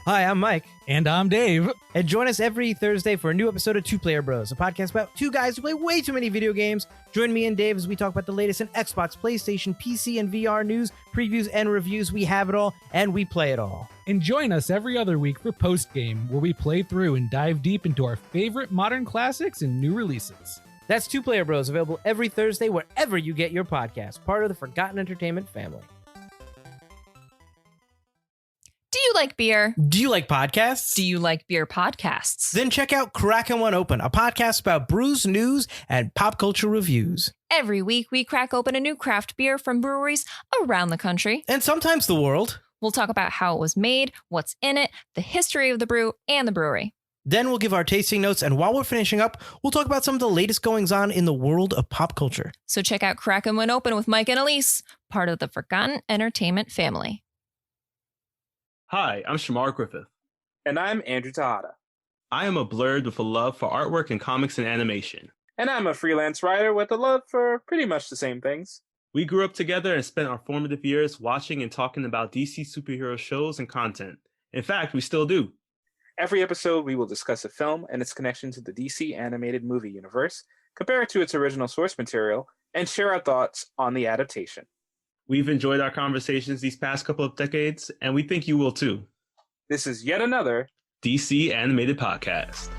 Hi, I'm Mike. And I'm Dave. And join us every Thursday for a new episode of Two Player Bros, a podcast about two guys who play way too many video games. Join me and Dave as we talk about the latest in Xbox, PlayStation, PC, and VR news, previews, and reviews. We have it all, and we play it all. And join us every other week for Post Game, where we play through and dive deep into our favorite modern classics and new releases. That's Two Player Bros, available every Thursday wherever you get your podcast, part of the Forgotten Entertainment family. Do you like beer? Do you like podcasts? Do you like beer podcasts? Then check out Crackin' One Open, a podcast about brews, news, and pop culture reviews. Every week, we crack open a new craft beer from breweries around the country. And sometimes the world. We'll talk about how it was made, what's in it, the history of the brew, and the brewery. Then we'll give our tasting notes, and while we're finishing up, we'll talk about some of the latest goings-on in the world of pop culture. So check out Crackin' One Open with Mike and Elise, part of the Forgotten Entertainment family. Hi, I'm Shamar Griffith. And I'm Andrew Tejada. I am a blurred with a love for artwork and comics and animation. And I'm a freelance writer with a love for pretty much the same things. We grew up together and spent our formative years watching and talking about DC superhero shows and content. In fact, we still do. Every episode, we will discuss a film and its connection to the DC animated movie universe, compare it to its original source material, and share our thoughts on the adaptation. We've enjoyed our conversations these past couple of decades, and we think you will too. This is yet another DC Animated Podcast.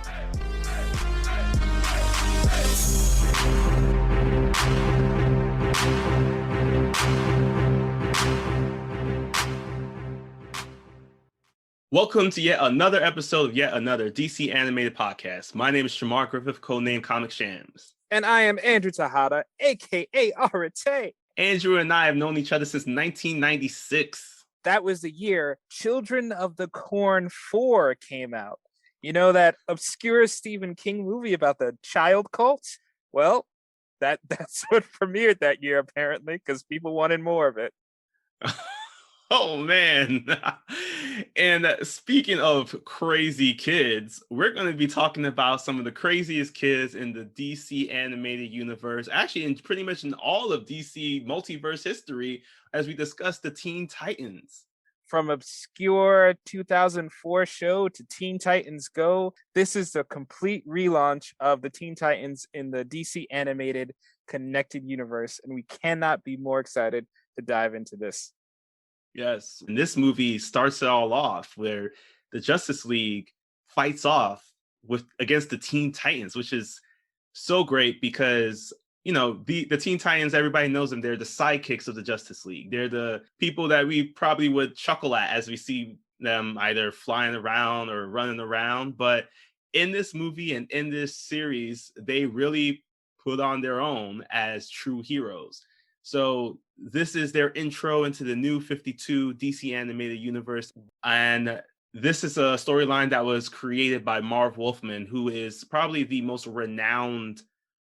Welcome to yet another episode of yet another DC Animated Podcast. My name is Shamar Griffith, codenamed Comic Shams. And I am Andrew Tejada, aka Arate. Andrew and I have known each other since 1996. That was the year Children of the Corn 4 came out. You know that obscure Stephen King movie about the child cult? Well, that's what premiered that year, apparently, because people wanted more of it. Oh, man. And speaking of crazy kids, we're going to be talking about some of the craziest kids in the DC animated universe, actually in pretty much in all of DC multiverse history, as we discuss the Teen Titans. From obscure 2004 show to Teen Titans Go, this is the complete relaunch of the Teen Titans in the DC animated connected universe, and we cannot be more excited to dive into this. Yes, and this movie starts it all off where the Justice League fights off against the Teen Titans, which is so great because, you know, the Teen Titans, everybody knows them. They're the sidekicks of the Justice League. They're the people that we probably would chuckle at as we see them either flying around or running around. But in this movie and in this series, they really put on their own as true heroes. So this is their intro into the new 52 DC animated universe. And this is a storyline that was created by Marv Wolfman, who is probably the most renowned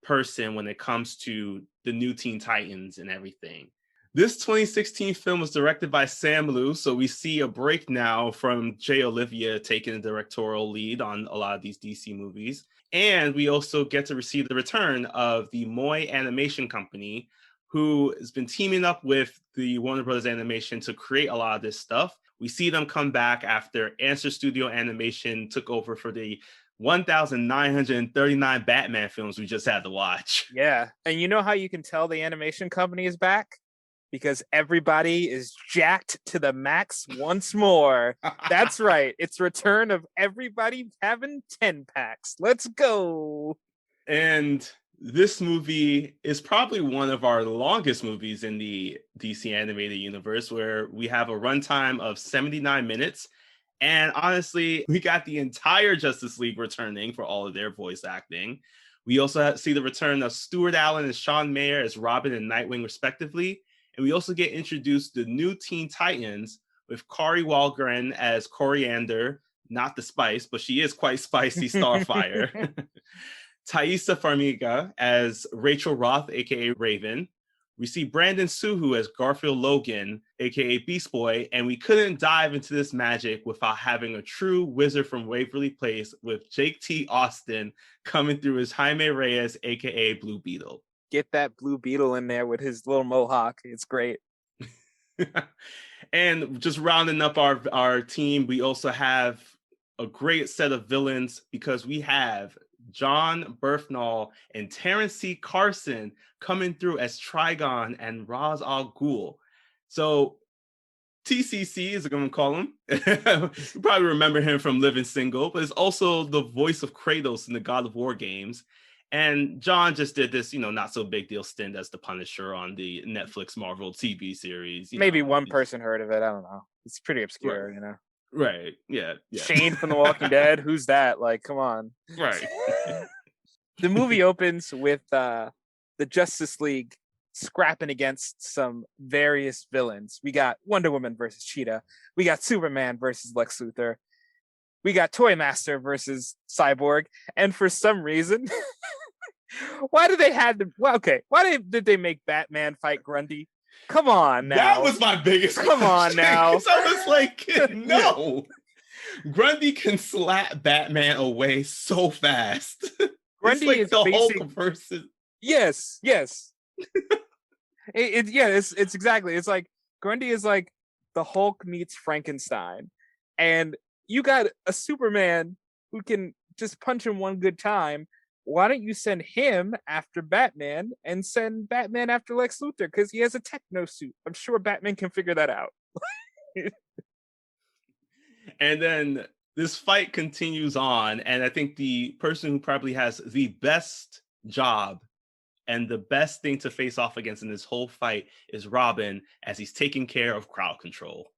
person when it comes to the new Teen Titans and everything. This 2016 film was directed by Sam Liu. So we see a break now from Jay Olivia taking the directorial lead on a lot of these DC movies. And we also get to receive the return of the Moy Animation Company, who has been teaming up with the Warner Brothers Animation to create a lot of this stuff. We see them come back after Answer Studio Animation took over for the 1,939 Batman films we just had to watch. Yeah, and you know how you can tell the animation company is back? Because everybody is jacked to the max once more. That's right, it's return of everybody having 10 packs. Let's go! And this movie is probably one of our longest movies in the DC animated universe, where we have a runtime of 79 minutes. And honestly, we got the entire Justice League returning for all of their voice acting. We also see the return of Stuart Allen and Sean Mayer as Robin and Nightwing, respectively. And we also get introduced to new Teen Titans with Kari Wahlgren as Coriander, not the spice, but she is quite spicy, Starfire. Thaisa Farmiga as Rachel Roth, aka Raven. We see Brandon Suhu as Garfield Logan, aka Beast Boy, and we couldn't dive into this magic without having a true wizard from Waverly Place with Jake T. Austin coming through as Jaime Reyes, aka Blue Beetle. Get that Blue Beetle in there with his little mohawk. It's great. And just rounding up our team, we also have a great set of villains because we have John Berthnall and Terrence C. Carson coming through as Trigon and Ra's al Ghul. So TCC is going to call him. You probably remember him from Living Single, but it's also the voice of Kratos in the God of War games. And John just did this, not so big deal stint as the Punisher on the Netflix Marvel TV series. Maybe one person heard of it. I don't know. It's pretty obscure, Right. Right. Yeah. Shane from The Walking Dead. Who's that? Like, come on. Right. The movie opens with the Justice League scrapping against some various villains. We got Wonder Woman versus Cheetah. We got Superman versus Lex Luthor. We got Toymaster versus Cyborg. And for some reason, why did they make Batman fight Grundy? Come on now. That was my biggest Come on now. I was like, no. Grundy can slap Batman away so fast. Grundy like is the basic... Hulk versus. Yes. It's exactly. It's like Grundy is like the Hulk meets Frankenstein, and you got a Superman who can just punch him one good time. Why don't you send him after Batman and send Batman after Lex Luthor? Because he has a techno suit. I'm sure Batman can figure that out. And then this fight continues on, and I think the person who probably has the best job and the best thing to face off against in this whole fight is Robin, as he's taking care of crowd control.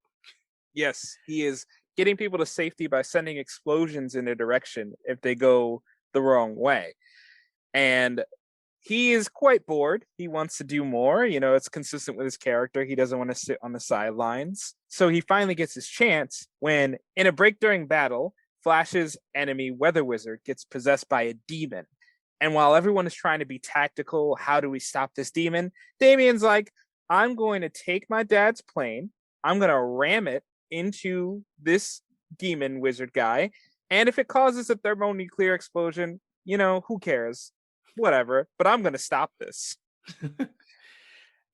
Yes, he is getting people to safety by sending explosions in a direction if they go the wrong way. And he is quite bored. He wants to do more. It's consistent with his character. He doesn't want to sit on the sidelines. So he finally gets his chance when, in a break during battle, Flash's enemy, Weather Wizard, gets possessed by a demon. And while everyone is trying to be tactical, how do we stop this demon? Damian's like, I'm going to take my dad's plane. I'm going to ram it into this demon wizard guy. And if it causes a thermonuclear explosion, who cares? Whatever. But I'm going to stop this.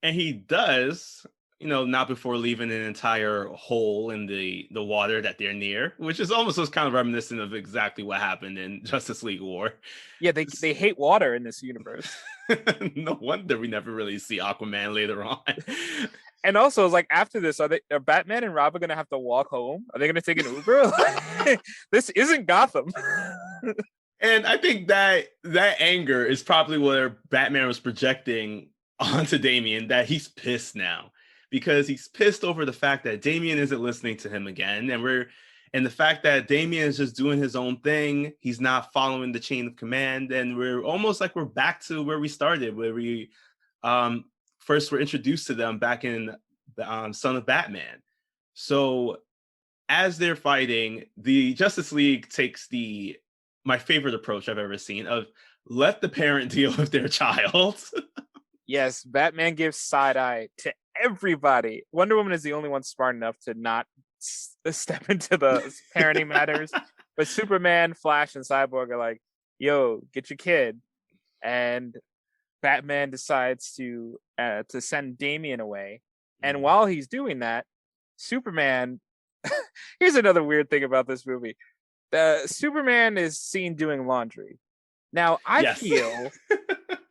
And he does, not before leaving an entire hole in the water that they're near, which is almost kind of reminiscent of exactly what happened in Justice League War. Yeah, they hate water in this universe. No wonder we never really see Aquaman later on. And also, it's like, after this, are Batman and Robin going to have to walk home? Are they going to take an Uber? This isn't Gotham. And I think that anger is probably where Batman was projecting onto Damian, that he's pissed now. Because he's pissed over the fact that Damian isn't listening to him again. And the fact that Damian is just doing his own thing. He's not following the chain of command. And we're almost like we're back to where we started, where we first were introduced to them back in Son of Batman. So as they're fighting, the Justice League takes my favorite approach I've ever seen of let the parent deal with their child. Yes, Batman gives side eye to everybody. Wonder Woman is the only one smart enough to not step into the parenting matters. But Superman, Flash, and Cyborg are like, yo, get your kid. And Batman decides to send Damian away. And while he's doing that, Superman... Here's another weird thing about this movie. Superman is seen doing laundry. Now, I feel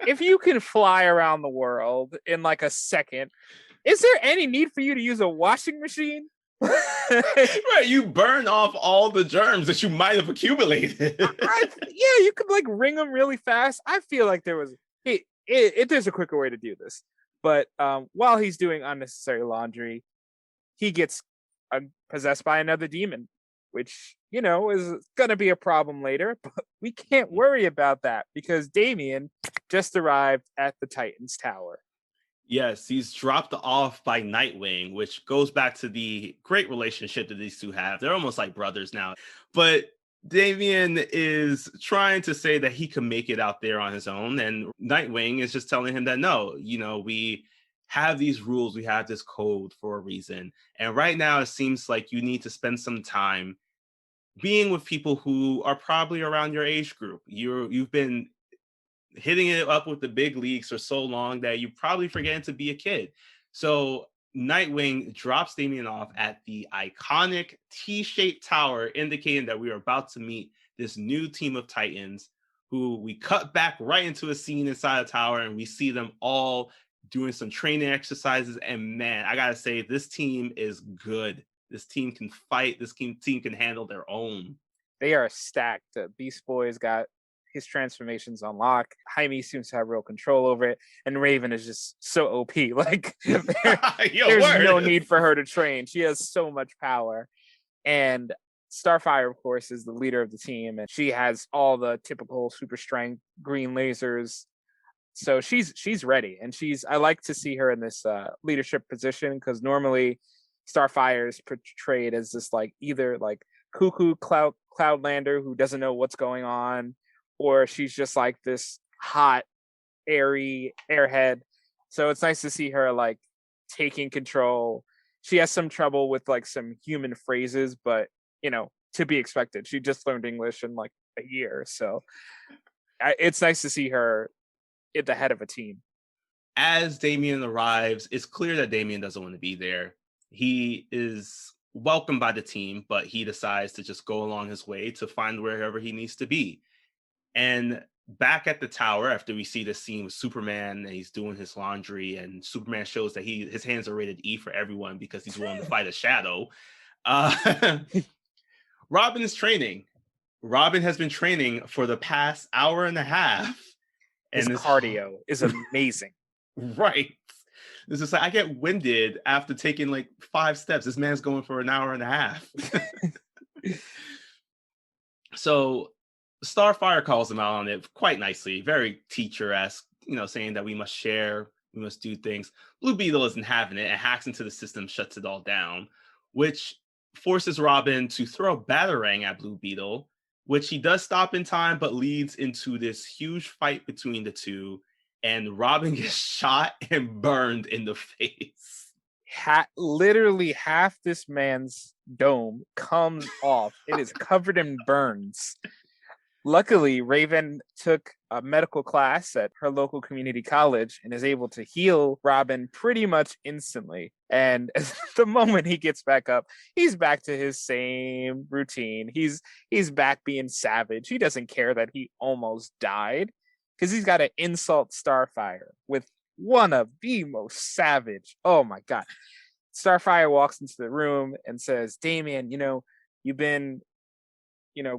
if you can fly around the world in like a second, is there any need for you to use a washing machine? Right, you burn off all the germs that you might have accumulated. You could like wring them really fast. I feel like there's a quicker way to do this. But while he's doing unnecessary laundry, he gets possessed by another demon, which, is going to be a problem later. But we can't worry about that because Damian just arrived at the Titans Tower. Yes, he's dropped off by Nightwing, which goes back to the great relationship that these two have. They're almost like brothers now. But Damian is trying to say that he can make it out there on his own. And Nightwing is just telling him that, no, we have these rules. We have this code for a reason. And right now, it seems like you need to spend some time being with people who are probably around your age group. You've been hitting it up with the big leagues for so long that you're probably forgetting to be a kid. So Nightwing drops Damian off at the iconic T-shaped tower, indicating that we are about to meet this new team of Titans, who we cut back right into a scene inside the tower, and we see them all doing some training exercises. And man, I gotta say, this team is good. This team can fight. This team can handle their own. They are stacked. Beast Boy's got his transformations on lock. Jaime seems to have real control over it, and Raven is just so OP. Like there's no need for her to train. She has so much power. And Starfire, of course, is the leader of the team, and she has all the typical super strength green lasers. So she's ready, and I like to see her in this leadership position, because normally Starfire is portrayed as this like either like cuckoo cloudlander who doesn't know what's going on, or she's just like this hot, airy airhead. So it's nice to see her like taking control. She has some trouble with like some human phrases, but to be expected. She just learned English in like a year. So it's nice to see her at the head of a team. As Damian arrives, it's clear that Damian doesn't want to be there. He is welcomed by the team, but he decides to just go along his way to find wherever he needs to be. And back at the tower, after we see the scene with Superman, and he's doing his laundry, and Superman shows that his hands are rated E for everyone because he's willing to fight a shadow. Robin is training. Robin has been training for the past hour and a half. And his cardio is amazing. Right. This is like, I get winded after taking like 5 steps. This man's going for an hour and a half. So Starfire calls him out on it quite nicely, very teacher-esque, saying that we must share, we must do things. Blue Beetle isn't having it and hacks into the system, shuts it all down, which forces Robin to throw a Batarang at Blue Beetle, which he does stop in time, but leads into this huge fight between the two. And Robin gets shot and burned in the face. Literally half this man's dome comes off. It is covered in burns. Luckily, Raven took a medical class at her local community college and is able to heal Robin pretty much instantly. And the moment he gets back up, he's back to his same routine. He's back being savage. He doesn't care that he almost died, because he's got to insult Starfire with one of the most savage. Oh my God. Starfire walks into the room and says, Damian, you've been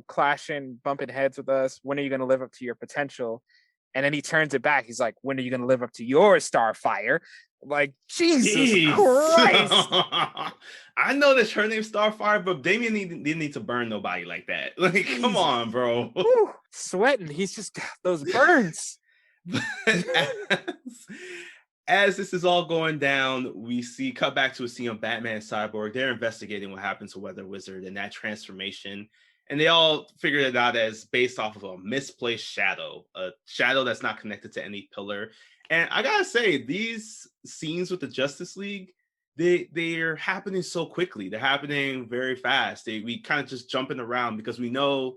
clashing, bumping heads with us. When are you going to live up to your potential? And then he turns it back. He's like, when are you going to live up to your Starfire? Like, Jesus Christ. I know that her name's Starfire, but Damian didn't need to burn nobody like that. Like, come on, bro. Woo, sweating. He's just got those burns. As this is all going down, we cut back to a scene of Batman and Cyborg. They're investigating what happened to Weather Wizard and that transformation. And they all figured it out as based off of a misplaced shadow, a shadow that's not connected to any pillar. And I gotta say, these scenes with the Justice League, they're happening so quickly. They're happening very fast. We kind of just jumping around because we know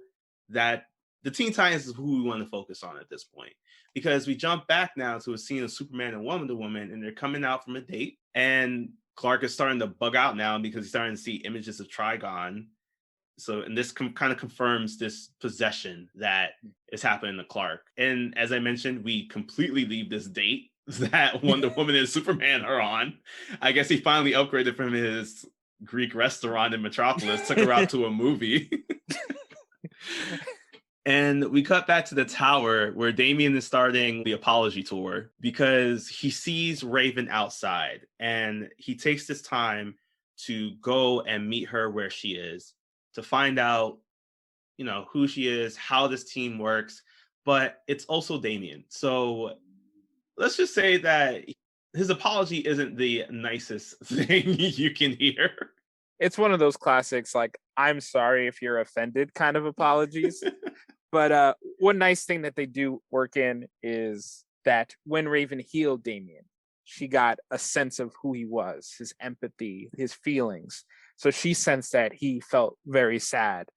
that the Teen Titans is who we want to focus on at this point. Because we jump back now to a scene of Superman and Wonder Woman, and they're coming out from a date. And Clark is starting to bug out now because he's starting to see images of Trigon. So, and this kind of confirms this possession that is happening to Clark. And as I mentioned, we completely leave this date that Wonder Woman and Superman are on. I guess he finally upgraded from his Greek restaurant in Metropolis, took her out to a movie. And we cut back to the tower where Damian is starting the apology tour because he sees Raven outside, and he takes this time to go and meet her where she is to find out, who she is, how this team works. But it's also Damian. So let's just say that his apology isn't the nicest thing you can hear. It's one of those classics, like, I'm sorry if you're offended kind of apologies. But one nice thing that they do work in is that when Raven healed Damian, she got a sense of who he was, his empathy, his feelings. So she sensed that he felt very sad.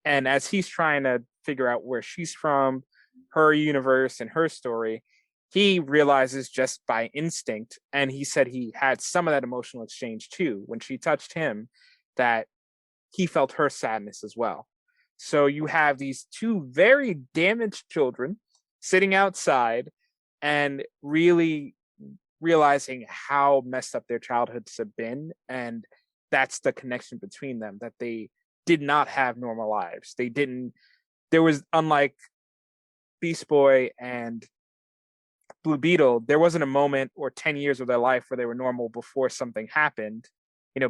And as he's trying to figure out where she's from, her universe and her story, he realizes just by instinct, and he said he had some of that emotional exchange too when she touched him, that he felt her sadness as well. So you have these two very damaged children sitting outside and really realizing how messed up their childhoods have been. And that's the connection between them, that they did not have normal lives. There was, unlike Beast Boy and Blue Beetle, there wasn't a moment or 10 years of their life where they were normal before something happened.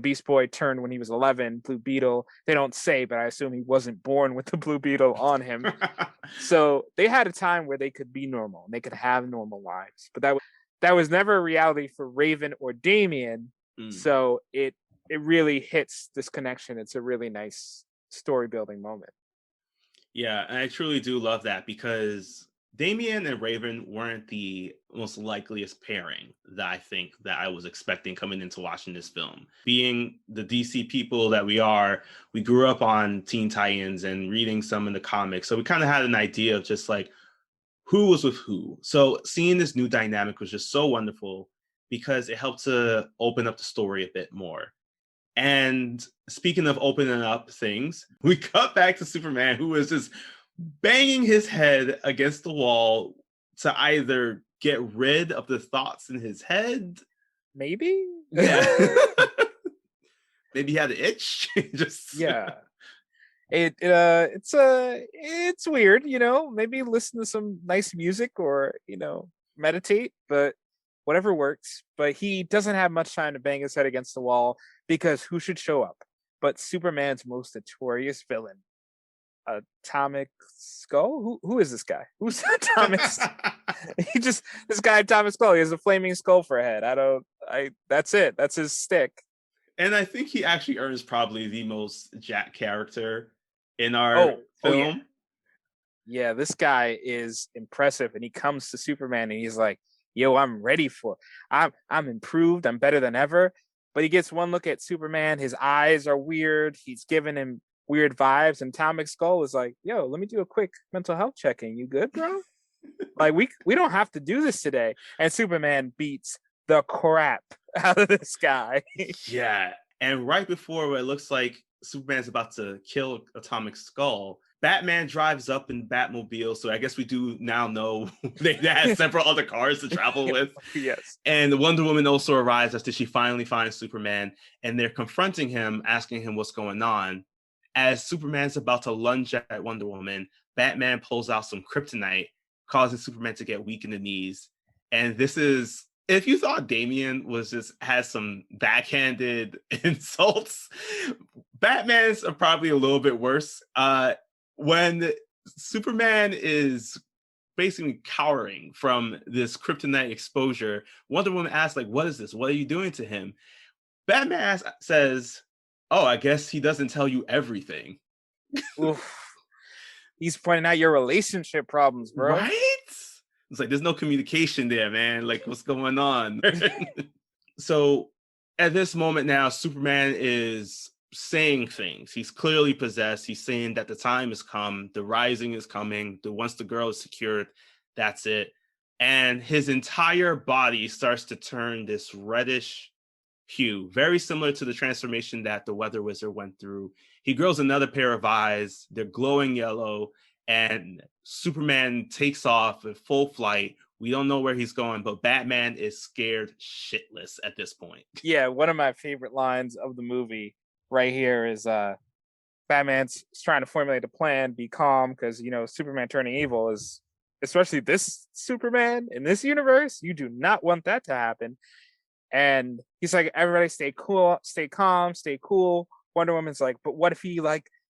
Beast Boy turned when he was 11. Blue Beetle, they don't say, but I assume he wasn't born with the Blue Beetle on him. So they had a time where they could be normal and they could have normal lives. But that was never a reality for Raven or Damien. So it really hits this connection. It's a really nice story building moment. Yeah, and I truly do love that, because Damien and Raven weren't the most likeliest pairing that I think that I was expecting coming into watching this film. Being the DC people that we are, we grew up on Teen Titans and reading some in the comics. So we kind of had an idea of just like who was with who. So seeing this new dynamic was just so wonderful, because it helped to open up the story a bit more. And speaking of opening up things, we cut back to Superman, who was just banging his head against the wall to either get rid of the thoughts in his head. Maybe? Yeah. Maybe he had an itch. Just yeah. It's weird, maybe listen to some nice music or, meditate, but whatever works. But he doesn't have much time to bang his head against the wall, because who should show up but Superman's most notorious villain, Atomic Skull. Who is this guy? Who's Atomic? This guy Atomic Skull. He has a flaming skull for a head. That's it. That's his stick. And I think he actually earns probably the most Jack character in our film. Yeah, this guy is impressive, and he comes to Superman and he's like, "Yo, I'm ready I'm improved. I'm better than ever." But he gets one look at Superman. His eyes are weird. He's giving him weird vibes. And Atomic Skull is like, "Yo, let me do a quick mental health check-in. You good, bro? Like, we don't have to do this today." And Superman beats the crap out of this guy. Yeah. And right before what it looks like Superman's about to kill Atomic Skull, Batman drives up in Batmobile. So I guess we do now know they had several other cars to travel with. Yes. And Wonder Woman also arrives after she finally finds Superman. And they're confronting him, asking him what's going on. As Superman's about to lunge at Wonder Woman, Batman pulls out some kryptonite, causing Superman to get weak in the knees. And this is, if you thought Damien has some backhanded insults, Batman's are probably a little bit worse. When Superman is basically cowering from this kryptonite exposure, Wonder Woman asks, like, "What is this? What are you doing to him?" Batman says, "Oh, I guess he doesn't tell you everything." Oof. He's pointing out your relationship problems, bro. Right? It's like, there's no communication there, man. Like, what's going on? So at this moment now, Superman is saying things. He's clearly possessed. He's saying that the time has come. The rising is coming. Once the girl is secured, that's it. And his entire body starts to turn this reddish hue, very similar to the transformation that the Weather Wizard went through. He grows another pair of eyes. They're glowing yellow, and Superman takes off in full flight. We don't know where he's going, but Batman is scared shitless at this point. Yeah, one of my favorite lines of the movie right here is Batman's trying to formulate a plan, be calm, because Superman turning evil is, especially this Superman in this universe, you do not want that to happen. And he's like, "Everybody stay cool, stay calm, stay cool." Wonder Woman's like, "But what if he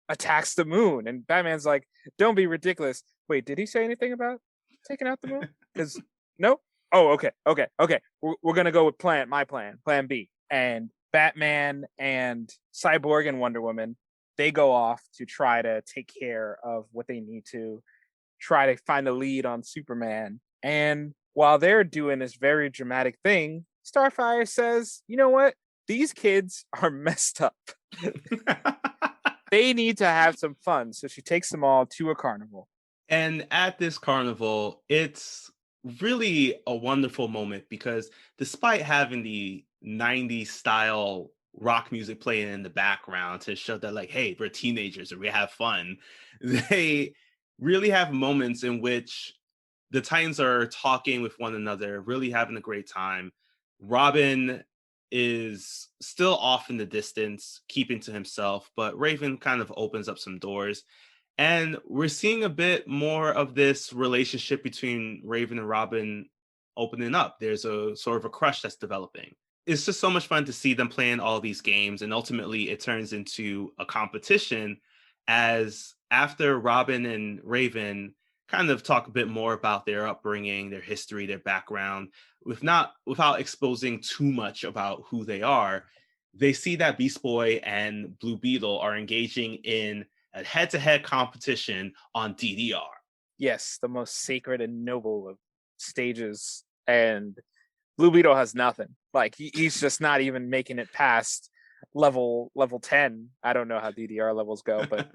attacks the moon?" And Batman's like, "Don't be ridiculous." Wait, did he say anything about taking out the moon? Because no. Oh, okay. We're gonna go with my plan, Plan B. And Batman and Cyborg and Wonder Woman, they go off to try to take care of what they need to, try to find a lead on Superman. And while they're doing this very dramatic thing, Starfire says, "You know what? These kids are messed up. They need to have some fun." So she takes them all to a carnival. And at this carnival, it's really a wonderful moment because despite having the 90s style rock music playing in the background to show that, like, hey, we're teenagers and we have fun, they really have moments in which the Titans are talking with one another, really having a great time. Robin is still off in the distance, keeping to himself, but Raven kind of opens up some doors. And we're seeing a bit more of this relationship between Raven and Robin opening up. There's a sort of a crush that's developing. It's just so much fun to see them playing all these games. And ultimately, it turns into a competition as after Robin and Raven kind of talk a bit more about their upbringing, their history, their background, without exposing too much about who they are. They see that Beast Boy and Blue Beetle are engaging in a head-to-head competition on DDR. Yes, the most sacred and noble of stages. And Blue Beetle has nothing. Like he's just not even making it past level 10. I don't know how DDR levels go, but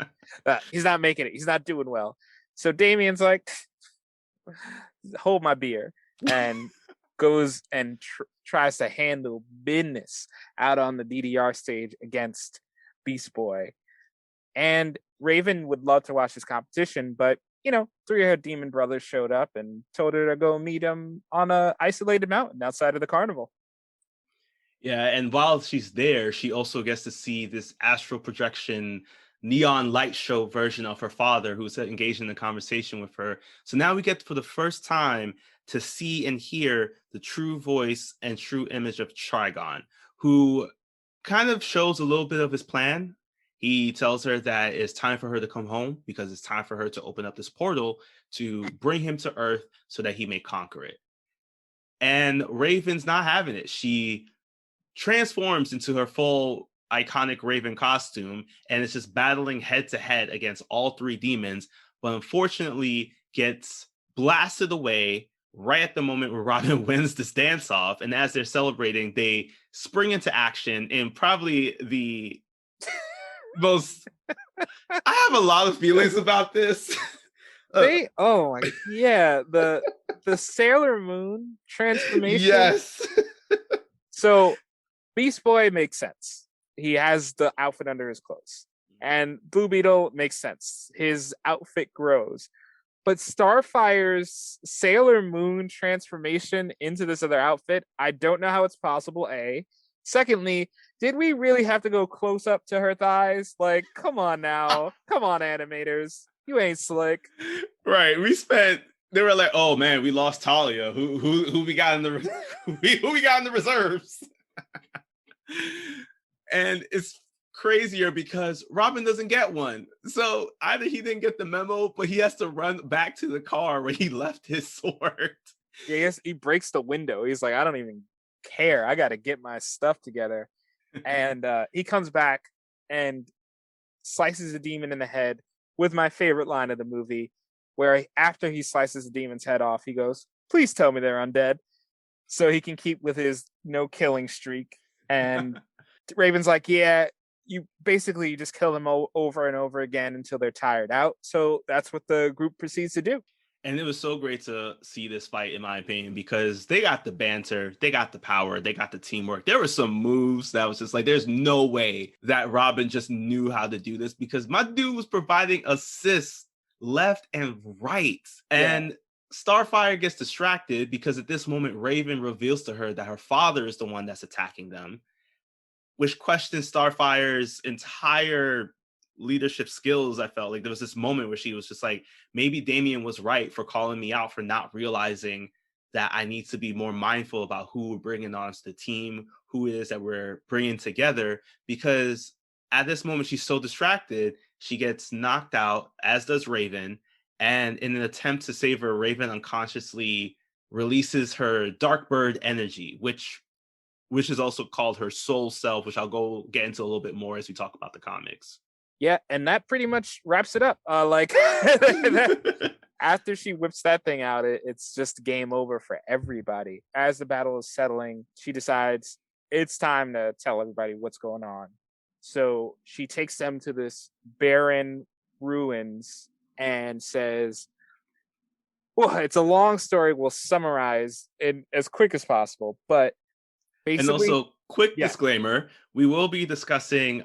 he's not making it. He's not doing well. So Damien's like, hold my beer, and goes and tries to handle business out on the DDR stage against Beast Boy. And Raven would love to watch this competition, but three of her demon brothers showed up and told her to go meet him on a isolated mountain outside of the carnival. Yeah, and while she's there, she also gets to see this astral projection neon light show version of her father who's engaged in a conversation with her. So now we get for the first time to see and hear the true voice and true image of Trigon, who kind of shows a little bit of his plan. He tells her that it's time for her to come home because it's time for her to open up this portal to bring him to Earth so that he may conquer it. And Raven's not having it. She transforms into her full iconic Raven costume and is just battling head to head against all three demons, but unfortunately gets blasted away right at the moment where Robin wins this dance off. And as they're celebrating, they spring into action in probably the most I have a lot of feelings about this. The Sailor Moon transformation. Yes. So Beast Boy makes sense. He has the outfit under his clothes. And Blue Beetle makes sense. His outfit grows. But Starfire's Sailor Moon transformation into this other outfit, I don't know how it's possible, A. Secondly, did we really have to go close up to her thighs? Like, come on now. Come on, animators. You ain't slick. Right. They were like, oh man, we lost Talia. Who we got in the who we got in the reserves? And it's crazier because Robin doesn't get one. So either he didn't get the memo, but he has to run back to the car where he left his sword. Yes, he breaks the window. He's like, I don't even care. I got to get my stuff together. And he comes back and slices a demon in the head with my favorite line of the movie, where after he slices the demon's head off, he goes, please tell me they're undead, so he can keep with his no killing streak. And Raven's like, yeah, you just kill them over and over again until they're tired out. So that's what the group proceeds to do. And it was so great to see this fight, in my opinion, because they got the banter, they got the power, they got the teamwork. There were some moves that was just like, there's no way that Robin just knew how to do this, because my dude was providing assists left and right. Yeah. And Starfire gets distracted because at this moment, Raven reveals to her that her father is the one that's attacking them, which questions Starfire's entire leadership skills. I felt like there was this moment where she was just like, maybe Damien was right for calling me out for not realizing that I need to be more mindful about who we're bringing onto the team, who it is that we're bringing together, because at this moment she's so distracted, she gets knocked out, as does Raven. And in an attempt to save her, Raven unconsciously releases her Darkbird energy, which is also called her soul self, which I'll get into a little bit more as we talk about the comics. Yeah, and that pretty much wraps it up. After she whips that thing out, it's just game over for everybody. As the battle is settling, she decides it's time to tell everybody what's going on. So she takes them to this barren ruins and says, well, it's a long story. We'll summarize in as quick as possible. But And basically, also, quick yeah. disclaimer: we will be discussing,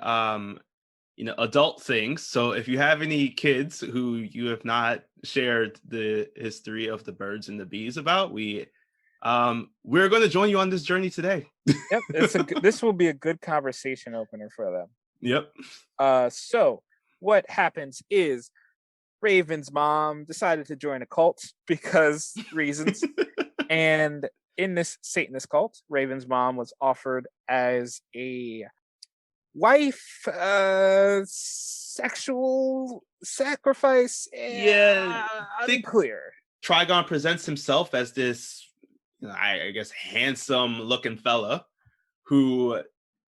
adult things. So if you have any kids who you have not shared the history of the birds and the bees about, we're going to join you on this journey today. Yep, this will be a good conversation opener for them. Yep. So what happens is Raven's mom decided to join a cult because reasons. And in this Satanist cult, Raven's mom was offered as a wife, sexual sacrifice. Yeah, unclear. Trigon presents himself as this, I guess, handsome-looking fella who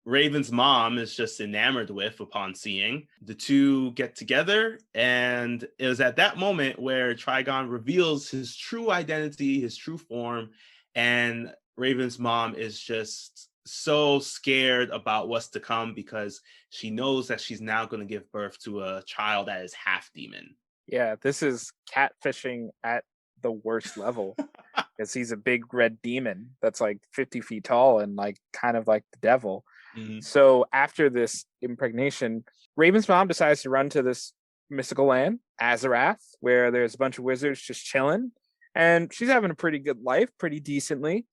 Raven's mom is just enamored with upon seeing. The two get together, and it was at that moment where Trigon reveals his true identity, his true form, and Raven's mom is just so scared about what's to come because she knows that she's now going to give birth to a child that is half demon. Yeah, this is catfishing at the worst level because he's a big red demon that's like 50 feet tall and like kind of like the devil. Mm-hmm. So after this impregnation, Raven's mom decides to run to this mystical land, Azarath, where there's a bunch of wizards just chilling. And she's having a pretty good life, pretty decently.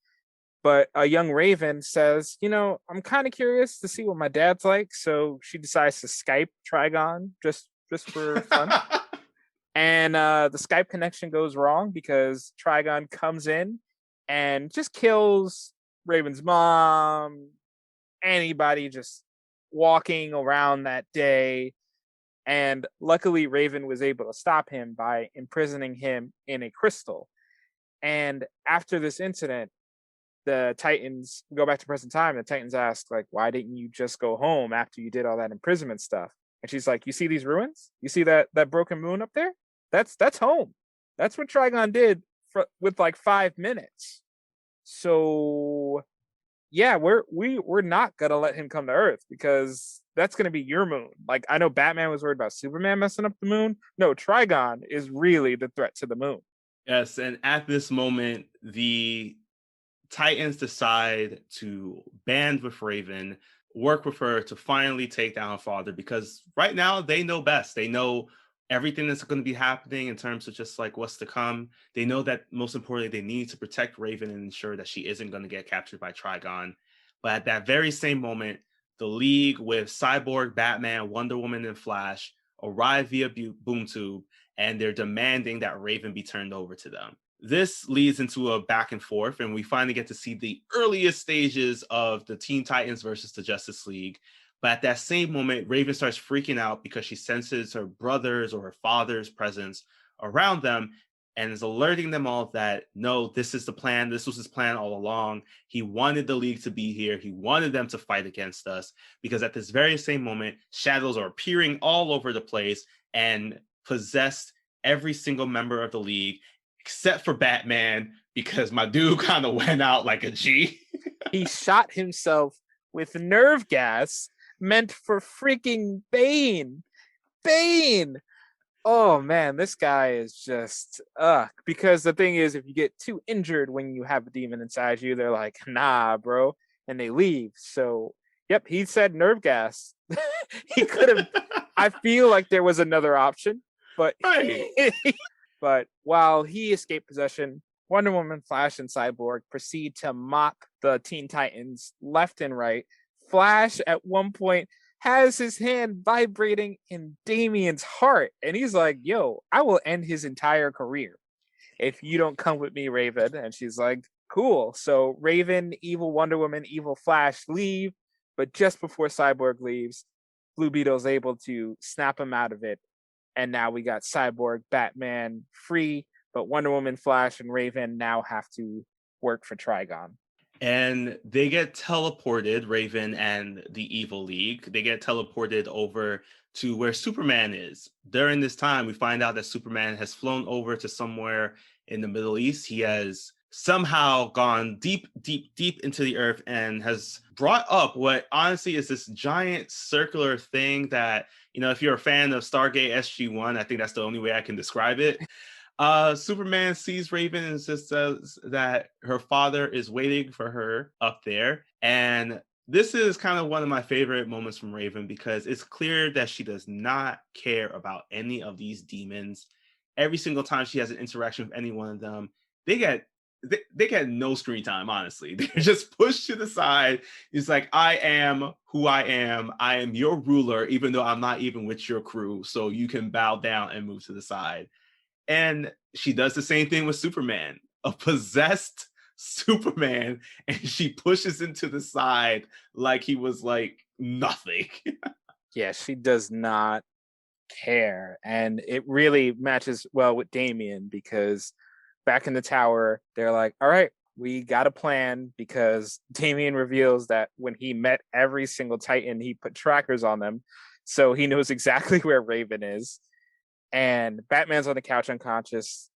But a young Raven says, I'm kind of curious to see what my dad's like. So she decides to Skype Trigon just for fun. And the Skype connection goes wrong because Trigon comes in and just kills Raven's mom, anybody just walking around that day. And luckily Raven was able to stop him by imprisoning him in a crystal. And after this incident, the Titans go back to present time. The Titans ask, like, why didn't you just go home after you did all that imprisonment stuff? And she's like, you see these ruins? You see that broken moon up there? That's home. That's what Trigon did with like 5 minutes. So yeah, we're not gonna let him come to Earth because that's gonna be your moon. Like, I know Batman was worried about Superman messing up the moon. No, Trigon is really the threat to the moon. Yes, and at this moment, the Titans decide to band with Raven, work with her to finally take down her father, because right now they know best. They know everything that's going to be happening in terms of just like what's to come. They know that most importantly, they need to protect Raven and ensure that she isn't going to get captured by Trigon. But at that very same moment, the League with Cyborg, Batman, Wonder Woman, and Flash arrive via Boom Tube, and they're demanding that Raven be turned over to them. This leads into a back and forth, and we finally get to see the earliest stages of the Teen Titans versus the Justice League. But at that same moment, Raven starts freaking out because she senses her brother's or her father's presence around them and is alerting them all that, no, this is the plan. This was his plan all along. He wanted the League to be here. He wanted them to fight against us, because at this very same moment, shadows are appearing all over the place and possessed every single member of the League, except for Batman, because my dude kind of went out like a G. He shot himself with nerve gas meant for freaking Bane. Oh man, this guy is just because the thing is, if you get too injured when you have a demon inside you, they're like, nah, bro, and they leave. So yep, he said nerve gas. He could have. I feel like there was another option, but Right. But while he escaped possession, Wonder Woman, Flash, and Cyborg proceed to mop the Teen Titans left and right. Flash at one point has his hand vibrating in Damian's heart, and he's like, yo, I will end his entire career if you don't come with me, Raven. And she's like, cool. So Raven, evil Wonder Woman, evil Flash leave, but just before Cyborg leaves, Blue Beetle's able to snap him out of it. And now we got Cyborg, Batman free, but Wonder Woman, Flash, and Raven now have to work for Trigon. And they get teleported, Raven and the Evil League. They get teleported over to where Superman is. During this time, we find out that Superman has flown over to somewhere in the Middle East. He has somehow gone deep into the earth and has brought up what honestly is this giant circular thing that, if you're a fan of Stargate SG-1, I think that's the only way I can describe it. Superman sees Raven and just says that her father is waiting for her up there. And this is kind of one of my favorite moments from Raven because it's clear that she does not care about any of these demons. Every single time she has an interaction with any one of them, they get no screen time, honestly. They're just pushed to the side. It's like, I am who I am. I am your ruler, even though I'm not even with your crew. So you can bow down and move to the side. And she does the same thing with Superman, a possessed Superman, and she pushes him to the side like he was like nothing. Yeah, she does not care. And it really matches well with Damian because back in the tower, they're like, all right, we got a plan because Damian reveals that when he met every single Titan, he put trackers on them. So he knows exactly where Raven is. And Batman's on the couch unconscious,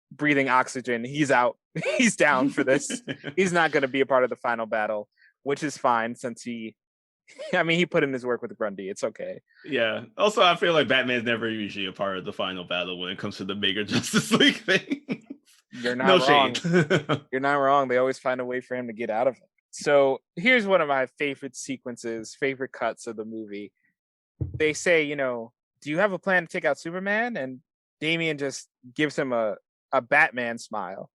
breathing oxygen. He's out. He's down for this. He's not going to be a part of the final battle, which is fine since he put in his work with Grundy. It's okay. Yeah. Also, I feel like Batman's never usually a part of the final battle when it comes to the bigger Justice League thing. You're not wrong. You're not wrong. They always find a way for him to get out of it. So here's one of my favorite sequences, favorite cuts of the movie. They say, do you have a plan to take out Superman? And Damian just gives him a Batman smile.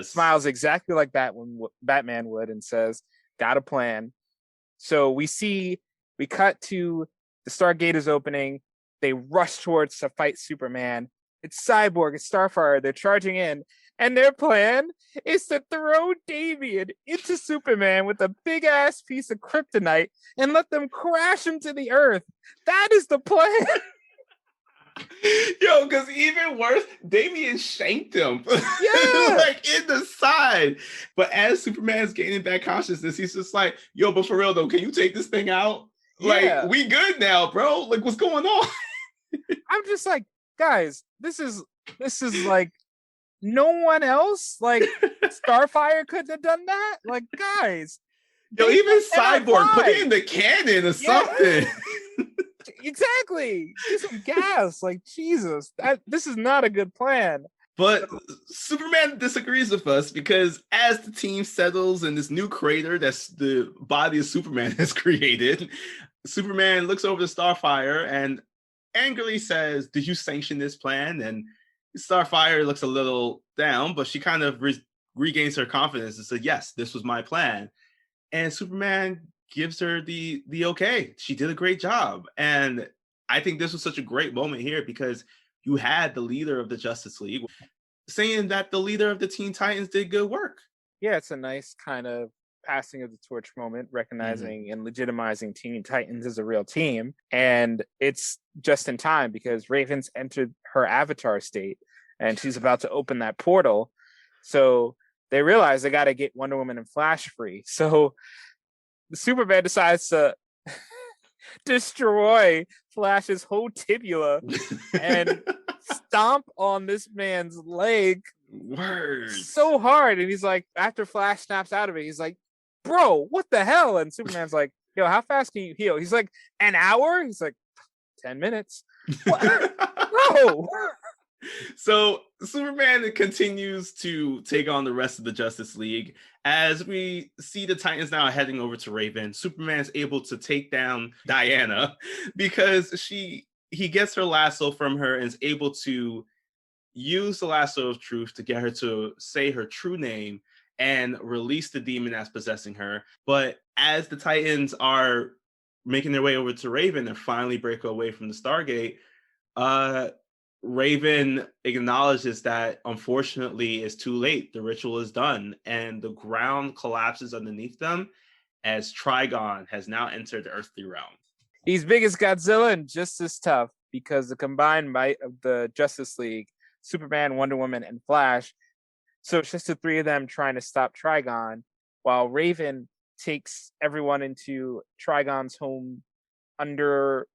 Smiles exactly like Batman would and says, got a plan. So we cut to the Stargate is opening. They rush towards to fight Superman. It's Cyborg, it's Starfire. They're charging in. And their plan is to throw Damian into Superman with a big ass piece of kryptonite and let them crash him to the earth. That is the plan. Yo, because even worse, Damian shanked him. Yeah. Like in the side. But as Superman's gaining back consciousness, he's just like, yo, but for real though, can you take this thing out? Yeah. Like, we good now, bro. Like, what's going on? I'm just like, guys, this is like no one else, like Starfire could have done that. Like, guys, yo, even Cyborg put it in the cannon or something. Exactly. Get some gas. Like, Jesus, this is not a good plan. But Superman disagrees with us because as the team settles in this new crater that's the body of Superman has created, Superman looks over to Starfire and angrily says, did you sanction this plan? And Starfire looks a little down, but she kind of regains her confidence and says, yes, this was my plan. And Superman gives her the okay. She did a great job. And I think this was such a great moment here because you had the leader of the Justice League saying that the leader of the Teen Titans did good work. Yeah, it's a nice kind of passing of the torch moment, recognizing and legitimizing Teen Titans as a real team. And it's just in time because Raven's entered her avatar state and she's about to open that portal. So they realize they got to get Wonder Woman and Flash free. So Superman decides to destroy Flash's whole tibia and stomp on this man's leg so hard. And he's like, after Flash snaps out of it, he's like, bro, what the hell? And Superman's like, yo, how fast can you heal? He's like, an hour? He's like, 10 minutes. Bro. So Superman continues to take on the rest of the Justice League. As we see the Titans now heading over to Raven, Superman's able to take down Diana because he gets her lasso from her and is able to use the lasso of truth to get her to say her true name and release the demon that's possessing her. But as the Titans are making their way over to Raven and finally break away from the Stargate, Raven acknowledges that unfortunately it's too late. The ritual is done and the ground collapses underneath them as Trigon has now entered the earthly realm. He's big as Godzilla and just as tough because the combined might of the Justice League, Superman, Wonder Woman, and Flash. So it's just the three of them trying to stop Trigon while Raven takes everyone into Trigon's home under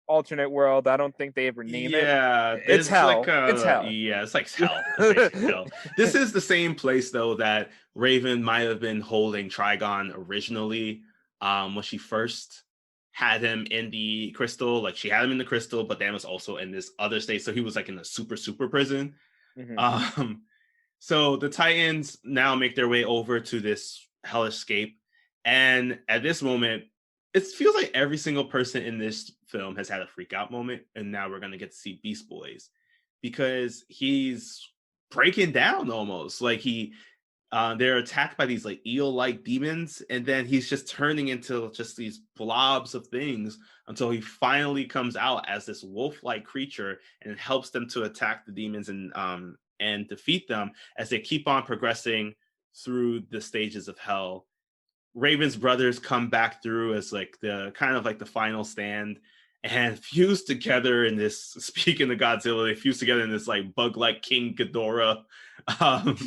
alternate world. I don't think they ever name it. Yeah, it's hell. It's hell. Yeah, it's like hell. It's hell. This is the same place though that Raven might have been holding Trigon originally when she first had him in the crystal. Like she had him in the crystal, but then was also in this other state. So he was like in a super prison. Mhm. So the Titans now make their way over to this hellscape, and at this moment, it feels like every single person in this film has had a freak out moment, and now we're gonna get to see Beast Boys because he's breaking down almost like they're attacked by these like eel-like demons, and then he's just turning into just these blobs of things until he finally comes out as this wolf-like creature and helps them to attack the demons and defeat them as they keep on progressing through the stages of hell. Raven's brothers come back through as like the kind of like the final stand and fuse together in this, speaking of Godzilla, they fuse together in this like bug-like King Ghidorah um,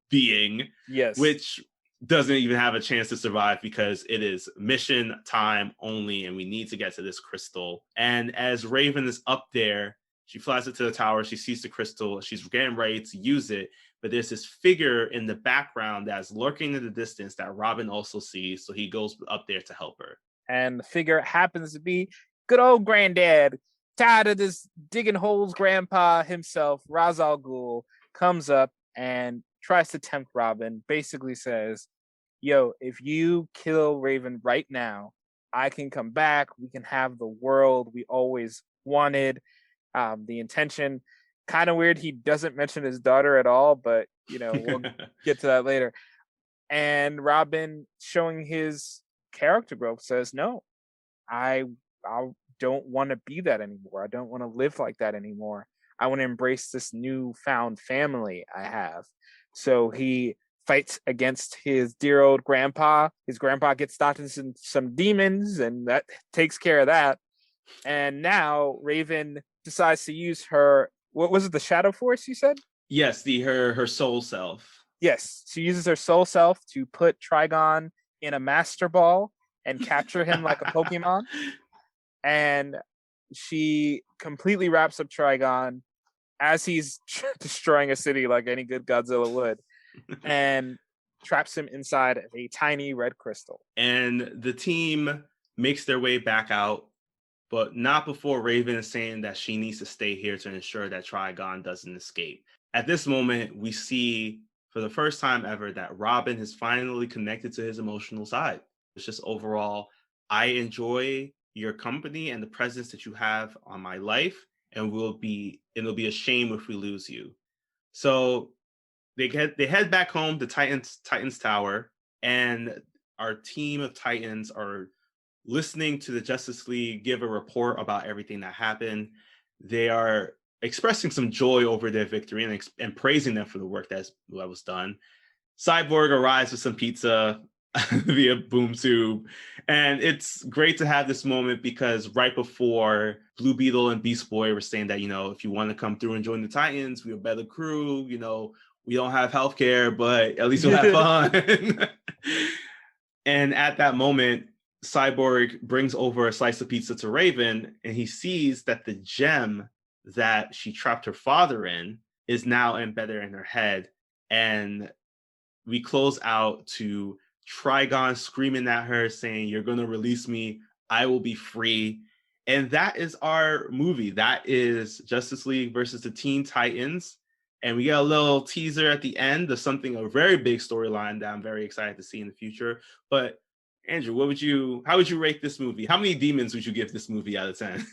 being, Yes. which doesn't even have a chance to survive because it is mission time only and we need to get to this crystal. And as Raven is up there, she flies it to the tower, she sees the crystal, she's getting ready to use it, but there's this figure in the background that's lurking in the distance that Robin also sees, so he goes up there to help her. And the figure happens to be good old granddad, tired of this digging holes grandpa himself. Ra's al Ghul comes up and tries to tempt Robin, basically says, yo, if you kill Raven right now, I can come back. We can have the world we always wanted. The intention, kind of weird. He doesn't mention his daughter at all, but we'll get to that later. And Robin, showing his character growth, says, no, I don't want to be that anymore. I don't want to live like that anymore. I want to embrace this newfound family I have. So he fights against his dear old grandpa. His grandpa gets stopped in some demons, and that takes care of that. And now Raven decides to use her, what was it, the Shadow Force, you said? Yes, her soul self. Yes, she uses her soul self to put Trigon in a Master Ball and capture him like a Pokemon. And she completely wraps up Trigon as he's destroying a city like any good Godzilla would, and traps him inside of a tiny red crystal. And the team makes their way back out, but not before Raven is saying that she needs to stay here to ensure that Trigon doesn't escape. At this moment, we see for the first time ever that Robin has finally connected to his emotional side. It's just overall, I enjoy your company and the presence that you have on my life, and it'll be a shame if we lose you. So they head back home to Titan's Tower, and our team of Titans are listening to the Justice League give a report about everything that happened. They are expressing some joy over their victory and praising them for the work that was done. Cyborg arrives with some pizza via boom tube, and it's great to have this moment because right before, Blue Beetle and Beast Boy were saying that, if you want to come through and join the Titans, we're a better crew, we don't have healthcare, but at least you'll have fun. And at that moment, Cyborg brings over a slice of pizza to Raven, and he sees that the gem that she trapped her father in is now embedded in her head. And we close out to Trigon screaming at her, saying, "You're going to release me. I will be free." And that is our movie. That is Justice League versus the Teen Titans. And we get a little teaser at the end of a very big storyline that I'm very excited to see in the future. But Andrew, how would you rate this movie? How many demons would you give this movie out of 10?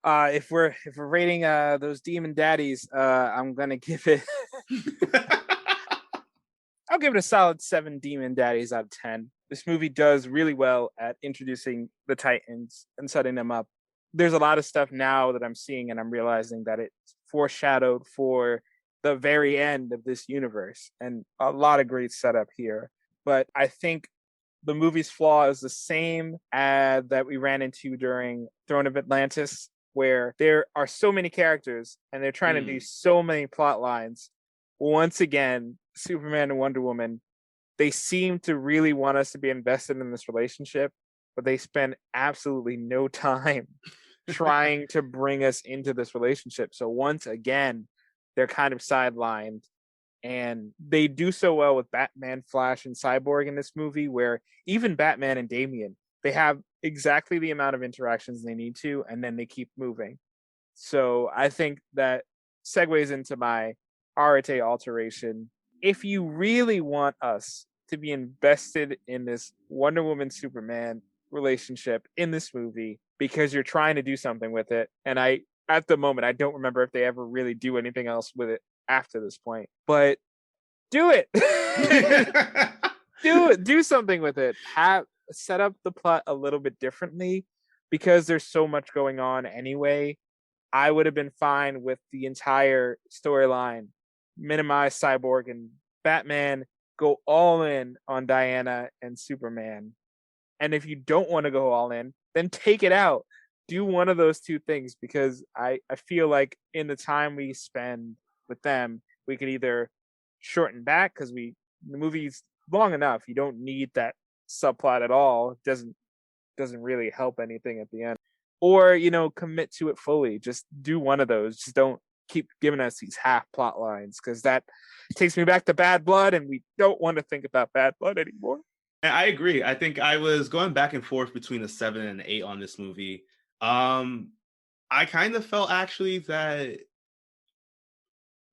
If we're rating those demon daddies, I'm gonna give it I'll give it a solid 7 demon daddies out of 10. This movie does really well at introducing the Titans and setting them up. There's a lot of stuff now that I'm seeing, and I'm realizing that it's foreshadowed for the very end of this universe, and a lot of great setup here. But I think the movie's flaw is the same that we ran into during Throne of Atlantis, where there are so many characters and they're trying to do so many plot lines. Once again, Superman and Wonder Woman, they seem to really want us to be invested in this relationship, but they spend absolutely no time trying to bring us into this relationship. So once again, they're kind of sidelined. And they do so well with Batman, Flash, and Cyborg in this movie, where even Batman and Damian, they have exactly the amount of interactions they need to, and then they keep moving. So I think that segues into my Arate alteration. If you really want us to be invested in this Wonder Woman Superman relationship in this movie because you're trying to do something with it, and at the moment I don't remember if they ever really do anything else with it after this point, but do it. do something with it. Set up the plot a little bit differently, because there's so much going on anyway. I would have been fine with the entire storyline, minimize Cyborg and Batman, go all in on Diana and Superman. And if you don't want to go all in, then take it out. Do one of those two things, because I feel like in the time we spend with them, we could either shorten back, because the movie's long enough. You don't need that subplot at all. It doesn't really help anything at the end. Or, commit to it fully. Just do one of those. Just don't keep giving us these half plot lines, because that takes me back to Bad Blood, and we don't want to think about Bad Blood anymore. And I agree. I think I was going back and forth between a 7 and an 8 on this movie. I kind of felt actually that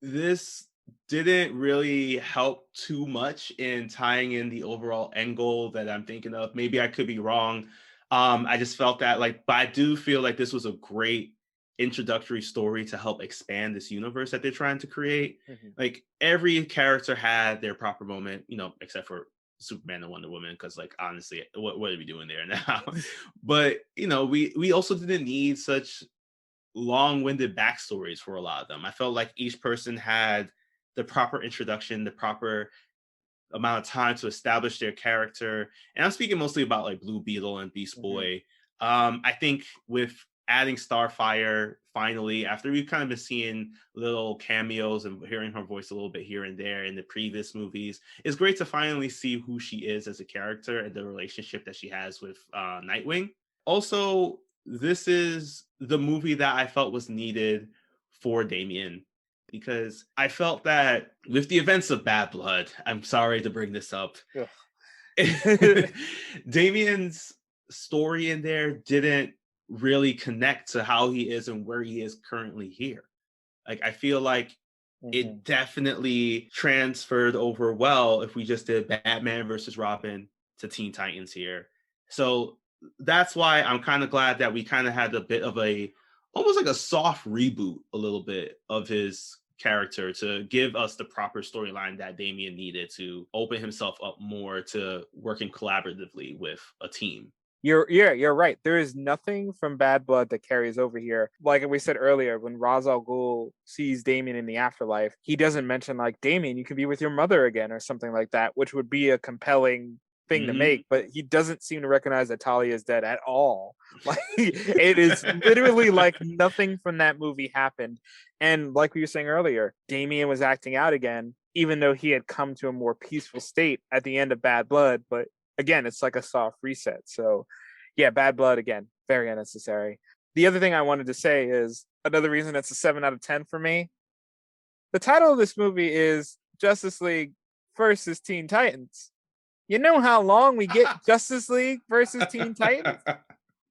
this didn't really help too much in tying in the overall end goal that I'm thinking of. Maybe I could be wrong. I just felt that but I do feel like this was a great introductory story to help expand this universe that they're trying to create. Like every character had their proper moment, except for Superman and Wonder Woman, because honestly, what are we doing there now? But we also didn't need such long-winded backstories for a lot of them. I felt like each person had the proper introduction, the proper amount of time to establish their character. And I'm speaking mostly about Blue Beetle and Beast Boy. I think with adding Starfire finally, after we've kind of been seeing little cameos and hearing her voice a little bit here and there in the previous movies, it's great to finally see who she is as a character and the relationship that she has with Nightwing. Also, this is the movie that I felt was needed for Damian, because I felt that with the events of Bad Blood, I'm sorry to bring this up, Damian's story in there didn't really connect to how he is and where he is currently here. I feel like it definitely transferred over well if we just did Batman versus Robin to Teen Titans here. So that's why I'm kind of glad that we kind of had a bit of almost like a soft reboot a little bit of his character to give us the proper storyline that Damian needed to open himself up more to working collaboratively with a team. You're right. There is nothing from Bad Blood that carries over here. Like we said earlier, when Ra's al Ghul sees Damian in the afterlife, he doesn't mention Damian, you can be with your mother again or something like that, which would be a compelling thing to make, but he doesn't seem to recognize that Talia is dead at all. It is literally nothing from that movie happened. And like we were saying earlier, Damian was acting out again, even though he had come to a more peaceful state at the end of Bad Blood. But again, it's like a soft reset. So yeah, Bad Blood, again, very unnecessary. The other thing I wanted to say is another reason it's a 7 out of 10 for me. The title of this movie is Justice League versus Teen Titans. You know how long we get Justice League versus Teen Titans?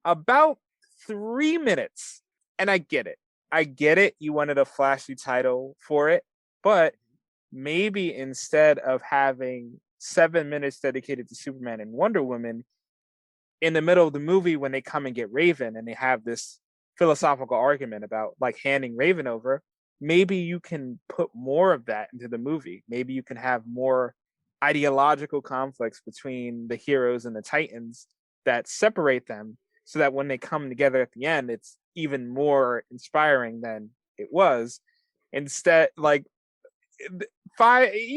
About 3 minutes. And I get it. You wanted a flashy title for it, but maybe instead of having 7 minutes dedicated to Superman and Wonder Woman, in the middle of the movie when they come and get Raven and they have this philosophical argument about handing Raven over, maybe you can put more of that into the movie. Maybe you can have more ideological conflicts between the heroes and the Titans that separate them, so that when they come together at the end, it's even more inspiring than it was. Instead, you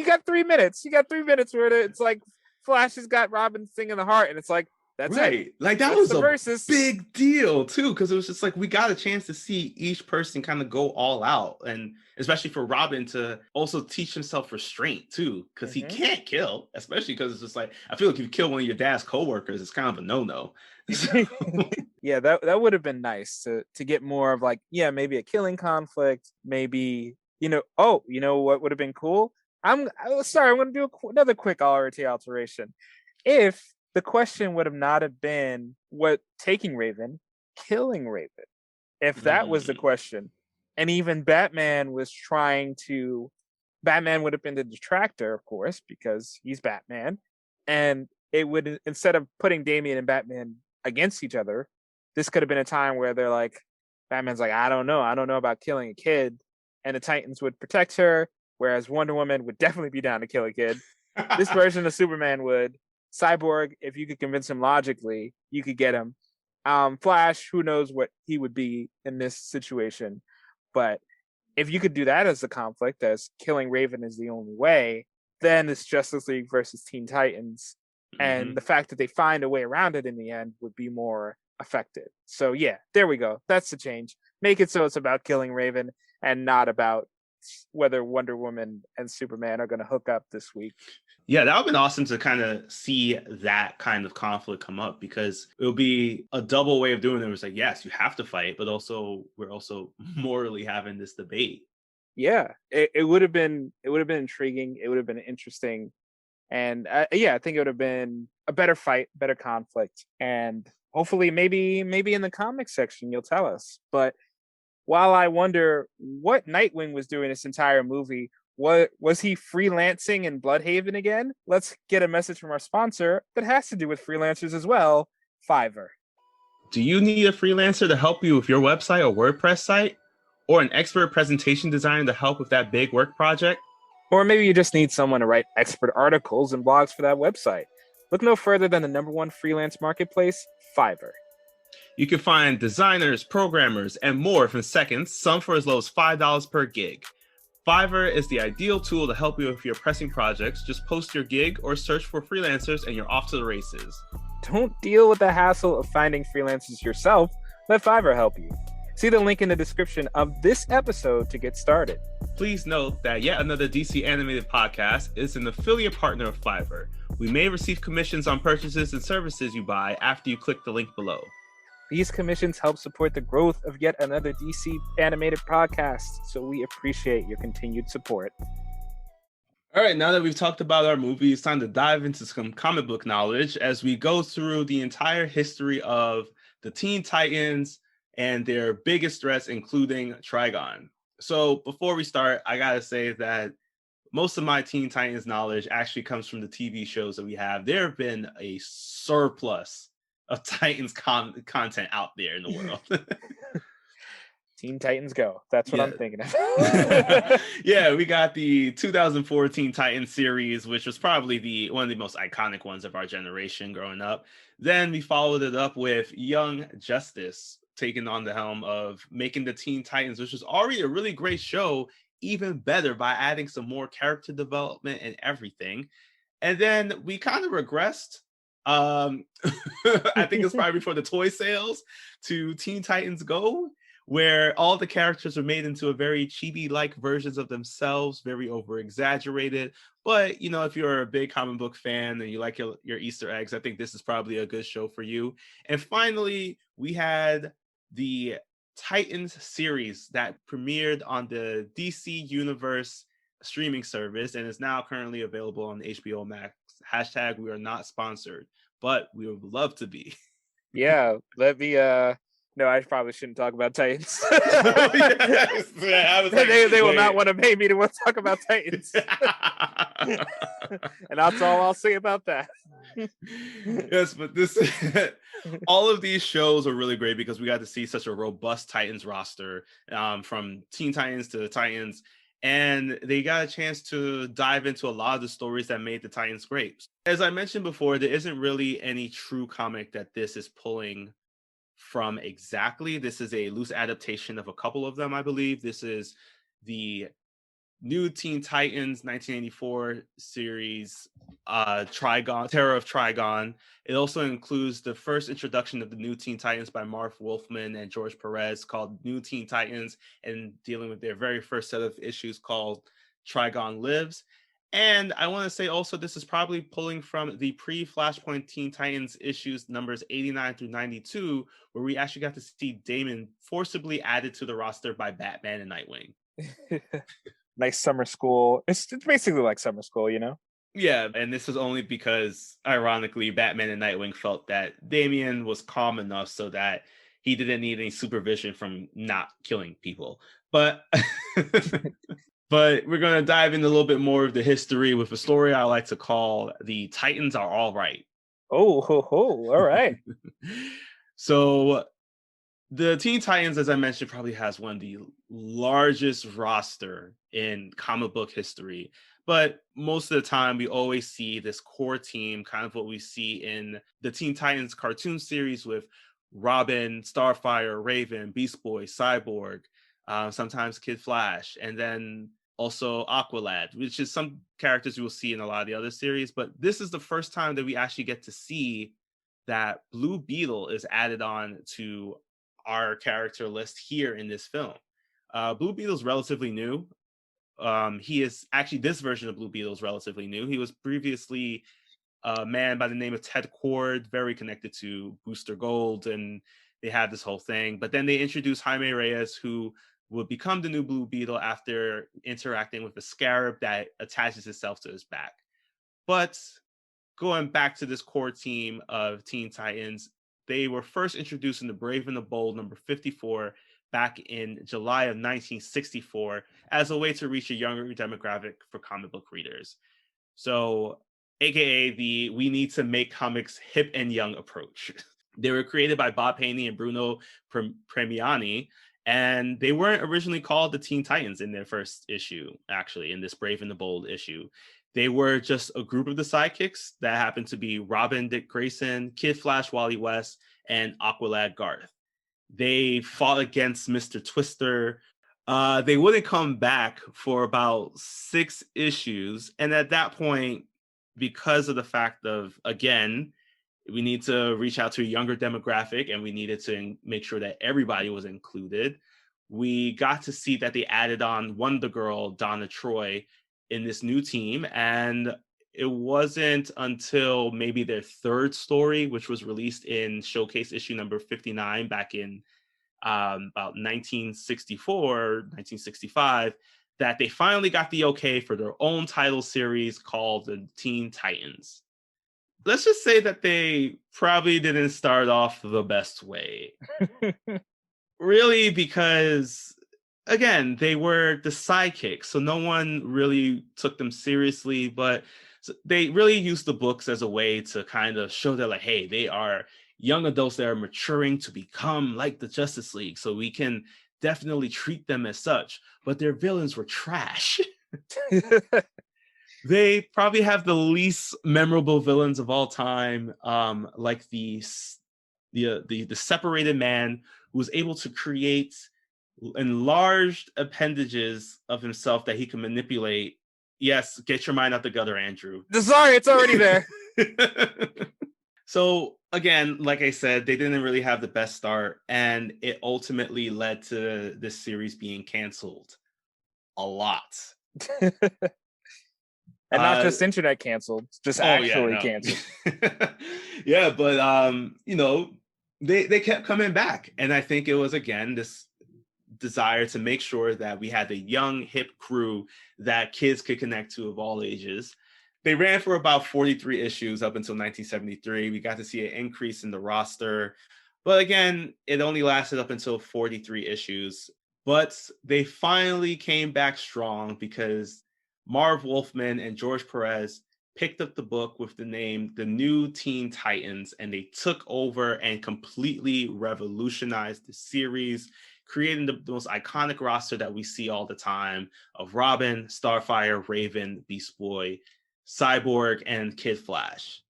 got 3 minutes. You got 3 minutes where it's Flash has got Robin singing the heart, and it's that's right. It. That was a versus. Big deal too, because it was just we got a chance to see each person kind of go all out, and especially for Robin to also teach himself restraint too, because he can't kill, especially because it's just I feel like if you kill one of your dad's coworkers, it's kind of a no-no. Yeah, that would have been nice to get more of maybe a killing conflict, maybe what would have been cool. I'm going to do another quick RT alteration. If the question would have not have been what taking Raven, killing Raven. If that was the question, and even Batman was trying to Batman would have been the detractor, of course, because he's Batman. And it would, instead of putting Damian and Batman against each other, this could have been a time where they're like, Batman's like, I don't know about killing a kid. And the Titans would protect her, whereas Wonder Woman would definitely be down to kill a kid. This version of Superman would. Cyborg, if you could convince him logically, you could get him. Flash, who knows what he would be in this situation. But if you could do that as a conflict, as killing Raven is the only way, then it's Justice League versus Teen Titans. And the fact that they find a way around it in the end would be more effective. So yeah, there we go. That's the change. Make it so it's about killing Raven and not about whether Wonder Woman and Superman are going to hook up this week. Yeah, that would have been awesome to kind of see that kind of conflict come up, because it would be a double way of doing it. It's like, yes, you have to fight, but also we're also morally having this debate. Yeah, it would have been intriguing. It would have been interesting. And yeah, I think it would have been a better fight, better conflict. And hopefully maybe in the comic section, you'll tell us. But while I wonder what Nightwing was doing this entire movie, what was he freelancing in Bloodhaven again? Let's get a message from our sponsor that has to do with freelancers as well, Fiverr. Do you need a freelancer to help you with your website or WordPress site? Or an expert presentation designer to help with that big work project? Or maybe you just need someone to write expert articles and blogs for that website. Look no further than the #1 freelance marketplace, Fiverr. You can find designers, programmers, and more in seconds, some for as low as $5 per gig. Fiverr is the ideal tool to help you with your pressing projects. Just post your gig or search for freelancers and you're off to the races. Don't deal with the hassle of finding freelancers yourself. Let Fiverr help you. See the link in the description of this episode to get started. Please note that yet another DC Animated podcast is an affiliate partner of Fiverr. We may receive commissions on purchases and services you buy after you click the link below. These commissions help support the growth of yet another DC Animated podcast, so we appreciate your continued support. All right, now that we've talked about our movie, it's time to dive into some comic book knowledge as we go through the entire history of the Teen Titans and their biggest threats, including Trigon. So before we start, I gotta say that most of my Teen Titans knowledge actually comes from the TV shows that we have. There have been a surplus of Titans content out there in the world. Teen Titans Go. That's what I'm thinking of. Yeah, we got the 2014 Titans series, which was probably one of the most iconic ones of our generation growing up. Then we followed it up with Young Justice, taking on the helm of making the Teen Titans, which was already a really great show, even better by adding some more character development and everything. And then we kind of regressed. I think it's probably before the toy sales, to Teen Titans Go, where all the characters are made into a very chibi-like versions of themselves, very over-exaggerated. But, you know, if you're a big comic book fan and you like your Easter eggs, I think this is probably a good show for you. And finally, we had the Titans series that premiered on the DC Universe streaming service and is now currently available on HBO Max. # we are not sponsored, but we would love to be. Yeah, let me no, I probably shouldn't talk about Titans. They will not want to pay me to talk about Titans. And that's all I'll say about that. Yes, but all of these shows are really great because we got to see such a robust Titans roster, from Teen Titans to the Titans, and they got a chance to dive into a lot of the stories that made the Titans great. As I mentioned before, there isn't really any true comic that this is pulling from exactly. This is a loose adaptation of a couple of them, I believe. This is the New Teen Titans 1984 series, Trigon, Terror of Trigon. It also includes the first introduction of the New Teen Titans by Marv Wolfman and George Perez, called New Teen Titans, and dealing with their very first set of issues called Trigon Lives. And I want to say also, this is probably pulling from the pre-Flashpoint Teen Titans issues numbers 89 through 92, where we actually got to see Damon forcibly added to the roster by Batman and Nightwing. Nice summer school. It's basically like summer school, you know? Yeah, and this was only because, ironically, Batman and Nightwing felt that Damian was calm enough so that he didn't need any supervision from not killing people. But But we're going to dive into a little bit more of the history with a story I like to call The Titans Are All Right. Oh, ho, ho. All right. So the Teen Titans, as I mentioned, probably has one of the largest roster in comic book history. But most of the time, we always see this core team, kind of what we see in the Teen Titans cartoon series with Robin, Starfire, Raven, Beast Boy, Cyborg, sometimes Kid Flash, and then also Aqualad, which is some characters you will see in a lot of the other series. But this is the first time that we actually get to see that Blue Beetle is added on to our character list here in this film. Blue Beetle is relatively new. He is actually, this version of Blue Beetle is relatively new. He was previously a man by the name of Ted Cord, very connected to Booster Gold, and they had this whole thing. But then they introduced Jaime Reyes, who would become the new Blue Beetle after interacting with a scarab that attaches itself to his back. But going back to this core team of Teen Titans, they were first introduced in The Brave and the Bold number 54 back in July of 1964 as a way to reach a younger demographic for comic book readers. So, AKA the we need to make comics hip and young approach. They were created by Bob Haney and Bruno Premiani, and they weren't originally called the Teen Titans in their first issue, actually, in this Brave and the Bold issue. They were just a group of the sidekicks that happened to be Robin, Dick Grayson, Kid Flash, Wally West, and Aqualad Garth. They fought against Mr. Twister. They wouldn't come back for about 6 issues. And at that point, because of the fact of, again, we need to reach out to a younger demographic and we needed to make sure that everybody was included, we got to see that they added on Wonder Girl, Donna Troy, in this new team. And it wasn't until maybe their 3rd story, which was released in Showcase issue number 59 back in about 1964, 1965, that they finally got the okay for their own title series called the Teen Titans. Let's just say that they probably didn't start off the best way. Really, because again, they were the sidekicks, so no one really took them seriously, but they really used the books as a way to kind of show that, like, hey, they are young adults that are maturing to become like the Justice League, so we can definitely treat them as such. But their villains were trash. They probably have the least memorable villains of all time, like the separated man who was able to create enlarged appendages of himself that he can manipulate. Yes, get your mind out the gutter, Andrew. Sorry, it's already there. So again, like I said, they didn't really have the best start, and it ultimately led to this series being canceled a lot. And not just internet canceled, just actually canceled. Yeah, but you know, they kept coming back, and I think it was again this desire to make sure that we had a young, hip crew that kids could connect to of all ages. They ran for about 43 issues up until 1973. We got to see an increase in the roster, but again, it only lasted up until 43 issues. But they finally came back strong because Marv Wolfman and George Perez picked up the book with the name The New Teen Titans, and they took over and completely revolutionized the series, creating the most iconic roster that we see all the time of Robin, Starfire, Raven, Beast Boy, Cyborg, and Kid Flash.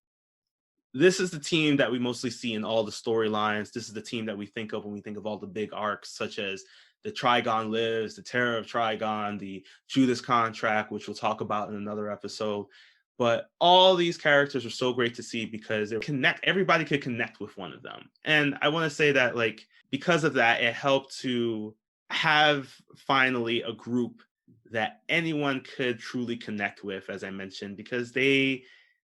This is the team that we mostly see in all the storylines. This is the team that we think of when we think of all the big arcs, such as the Trigon Lives, the Terror of Trigon, the Judas Contract, which we'll talk about in another episode. But all these characters are so great to see because they connect. Everybody could connect with one of them. And I want to say that, like, because of that, it helped to have finally a group that anyone could truly connect with, as I mentioned, because they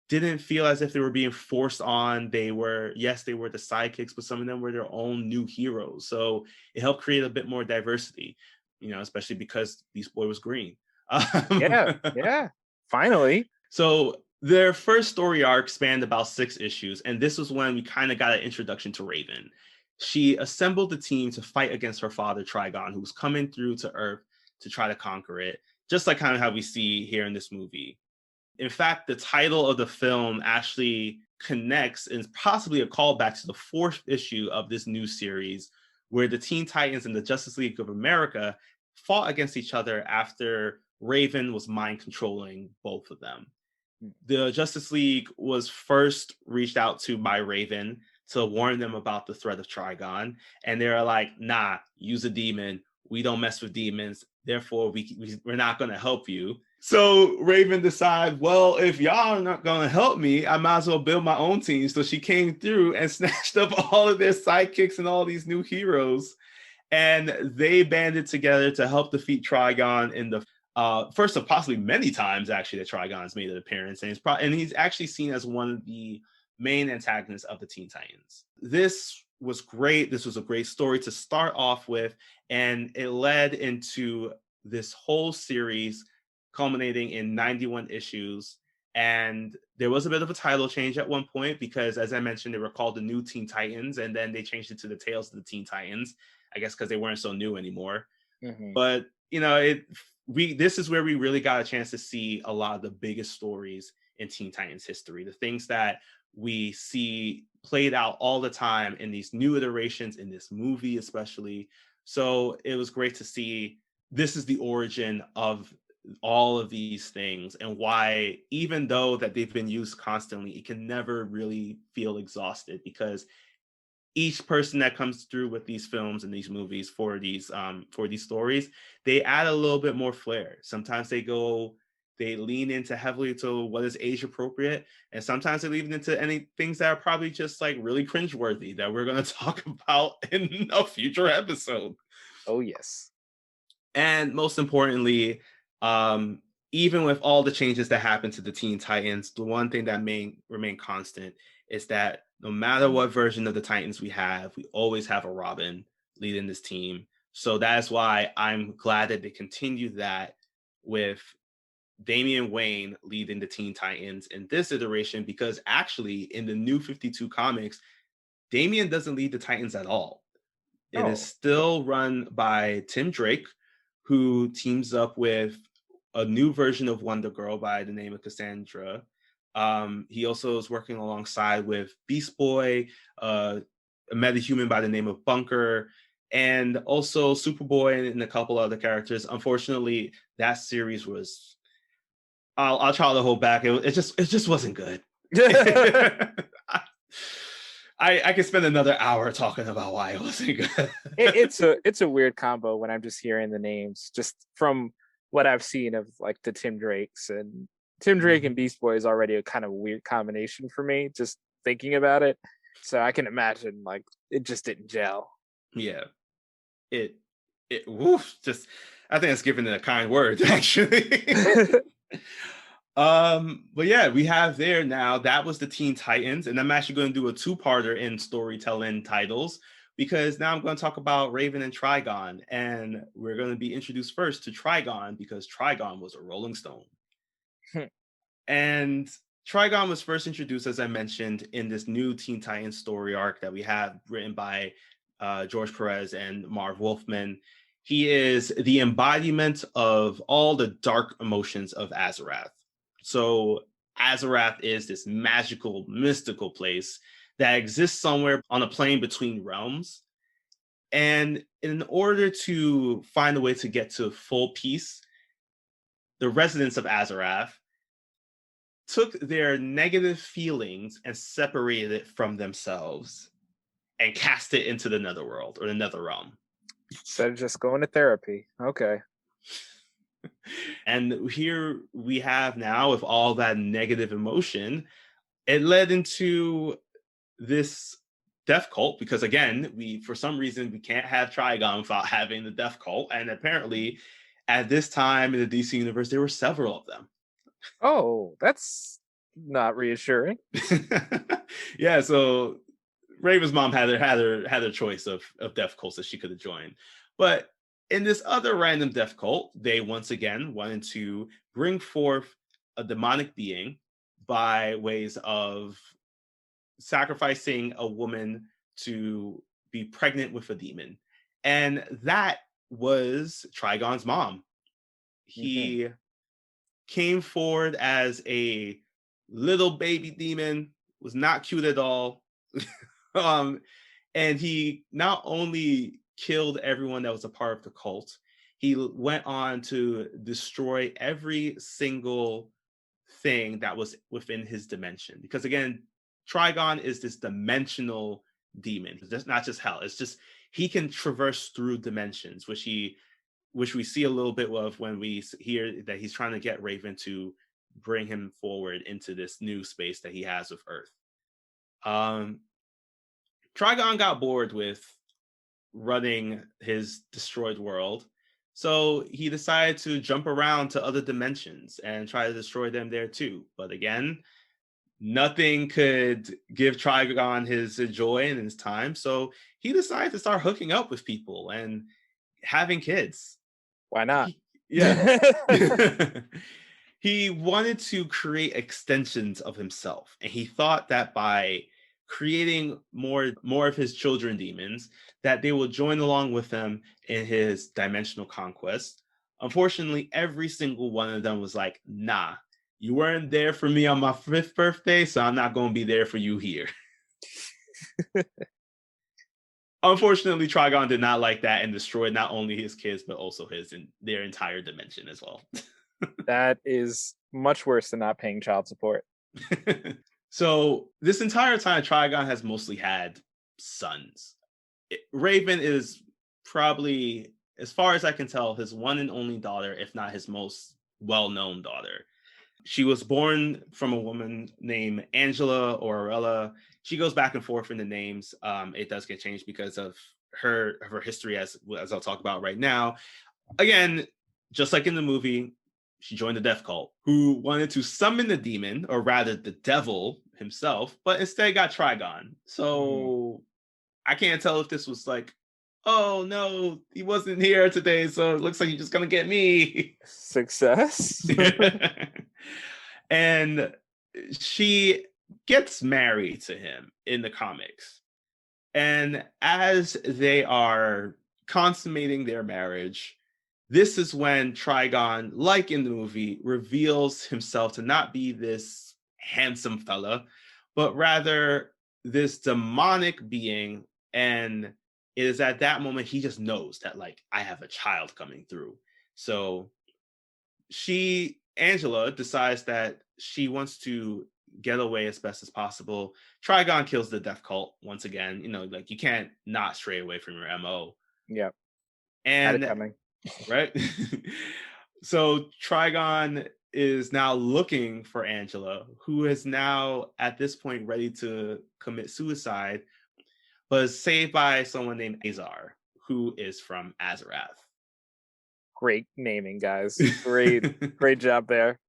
didn't feel as if they were being forced on. They were the sidekicks, but some of them were their own new heroes. So it helped create a bit more diversity, you know, especially because Beast Boy was green. Yeah, finally. So their first story arc spanned about 6 issues, and this was when we kind of got an introduction to Raven. She assembled the team to fight against her father, Trigon, who was coming through to Earth to try to conquer it. just like kind of how we see here in this movie. In fact, the title of the film actually connects and is possibly a callback to the 4th issue of this new series, where the Teen Titans and the Justice League of America fought against each other after Raven was mind controlling both of them. The Justice League was first reached out to by Raven to warn them about the threat of Trigon, and they're like, nah, use a demon. We don't mess with demons. Therefore, we're not going to help you. So Raven decides, well, if y'all are not going to help me, I might as well build my own team. So she came through and snatched up all of their sidekicks and all these new heroes. And they banded together to help defeat Trigon in the first of possibly many times, actually, that Trigon's made an appearance. And he's actually seen as one of the main antagonists of the Teen Titans. This was great. This was a great story to start off with. And it led into this whole series culminating in 91 issues. And there was a bit of a title change at one point because, as I mentioned, they were called the New Teen Titans, and then they changed it to the Tales of the Teen Titans, I guess because they weren't so new anymore. Mm-hmm. But, you know, this is where we really got a chance to see a lot of the biggest stories in Teen Titans history, the things that we see played out all the time in these new iterations, in this movie especially. So it was great to see this is the origin of all of these things, and why, even though that they've been used constantly, it can never really feel exhausted, because each person that comes through with these films and these movies for these stories, they add a little bit more flair. Sometimes they lean into heavily to what is age appropriate, and sometimes they lean into any things that are probably just like really cringeworthy that we're going to talk about in a future episode. Oh yes. And most importantly, even with all the changes that happened to the Teen Titans, the one thing that may remain constant is that no matter what version of the Titans we always have a Robin leading this team. So that's why I'm glad that they continue that with Damian Wayne leading the Teen Titans in this iteration, because actually in the New 52 comics, Damian doesn't lead the Titans at all. It is still run by Tim Drake, who teams up with a new version of Wonder Girl by the name of Cassandra. He also is working alongside with Beast Boy, a metahuman by the name of Bunker, and also Superboy and a couple other characters. Unfortunately, that series was, I'll try to hold back. It just wasn't good. I could spend another hour talking about why it wasn't good. It's a weird combo when I'm just hearing the names, just from what I've seen of like the Tim Drakes, and Tim Drake and Beast Boy is already a kind of weird combination for me, just thinking about it. So I can imagine like it just didn't gel. Yeah. I think it's given it a kind word, actually. But yeah, we have there now, that was the Teen Titans, and I'm actually going to do a 2-parter in storytelling titles, because now I'm going to talk about Raven and Trigon, and we're going to be introduced first to Trigon, because Trigon was a Rolling Stone. And Trigon was first introduced, as I mentioned, in this new Teen Titans story arc that we have written by George Perez and Marv Wolfman. He is the embodiment of all the dark emotions of Azarath. So Azarath is this magical, mystical place that exists somewhere on a plane between realms. And in order to find a way to get to full peace, the residents of Azarath took their negative feelings and separated it from themselves and cast it into the netherworld, or the nether realm. Instead of just going to therapy. Okay. And here we have now, with all that negative emotion, it led into this death cult, because again, for some reason we can't have Trigon without having the death cult, and apparently at this time in the DC universe there were several of them. Oh, that's not reassuring. Yeah, so Raven's mom had her choice of death cults that she could have joined. But in this other random death cult, they once again wanted to bring forth a demonic being by ways of sacrificing a woman to be pregnant with a demon. And that was Trigon's mom. He came forward as a little baby demon, was not cute at all. And he not only killed everyone that was a part of the cult, he went on to destroy every single thing that was within his dimension. Because again, Trigon is this dimensional demon. It's not just hell. It's just he can traverse through dimensions, which we see a little bit of when we hear that he's trying to get Raven to bring him forward into this new space that he has with Earth. Trigon got bored with running his destroyed world, so he decided to jump around to other dimensions and try to destroy them there too. But again, nothing could give Trigon his joy and his time, so he decided to start hooking up with people and having kids. Why not? Yeah. He wanted to create extensions of himself, and he thought that by creating more of his children demons, that they will join along with him in his dimensional conquest. Unfortunately, every single one of them was like, nah, you weren't there for me on my 5th birthday, so I'm not going to be there for you here. Unfortunately, Trigon did not like that and destroyed not only his kids, but also their entire dimension as well. That is much worse than not paying child support. So this entire time, Trigon has mostly had sons. Raven is probably, as far as I can tell, his one and only daughter, if not his most well-known daughter. She was born from a woman named Angela or Arella. She goes back and forth in the names. It does get changed because of her history, as I'll talk about right now. Again, just like in the movie, she joined the death cult, who wanted to summon the demon, or rather the devil himself, but instead got Trigon. So I can't tell if this was like, oh no, he wasn't here today, so it looks like you're just gonna get me. Success. And she gets married to him in the comics. And as they are consummating their marriage, this is when Trigon, like in the movie, reveals himself to not be this handsome fella, but rather this demonic being. And it is at that moment he just knows that, like, I have a child coming through. So Angela decides that she wants to get away as best as possible. Trigon kills the death cult once again. You know, like, you can't not stray away from your MO. Yeah. And Had it coming. Right? So Trigon is now looking for Angela, who is now at this point ready to commit suicide, but is saved by someone named Azar, who is from Azarath. Great naming, guys. Great job there.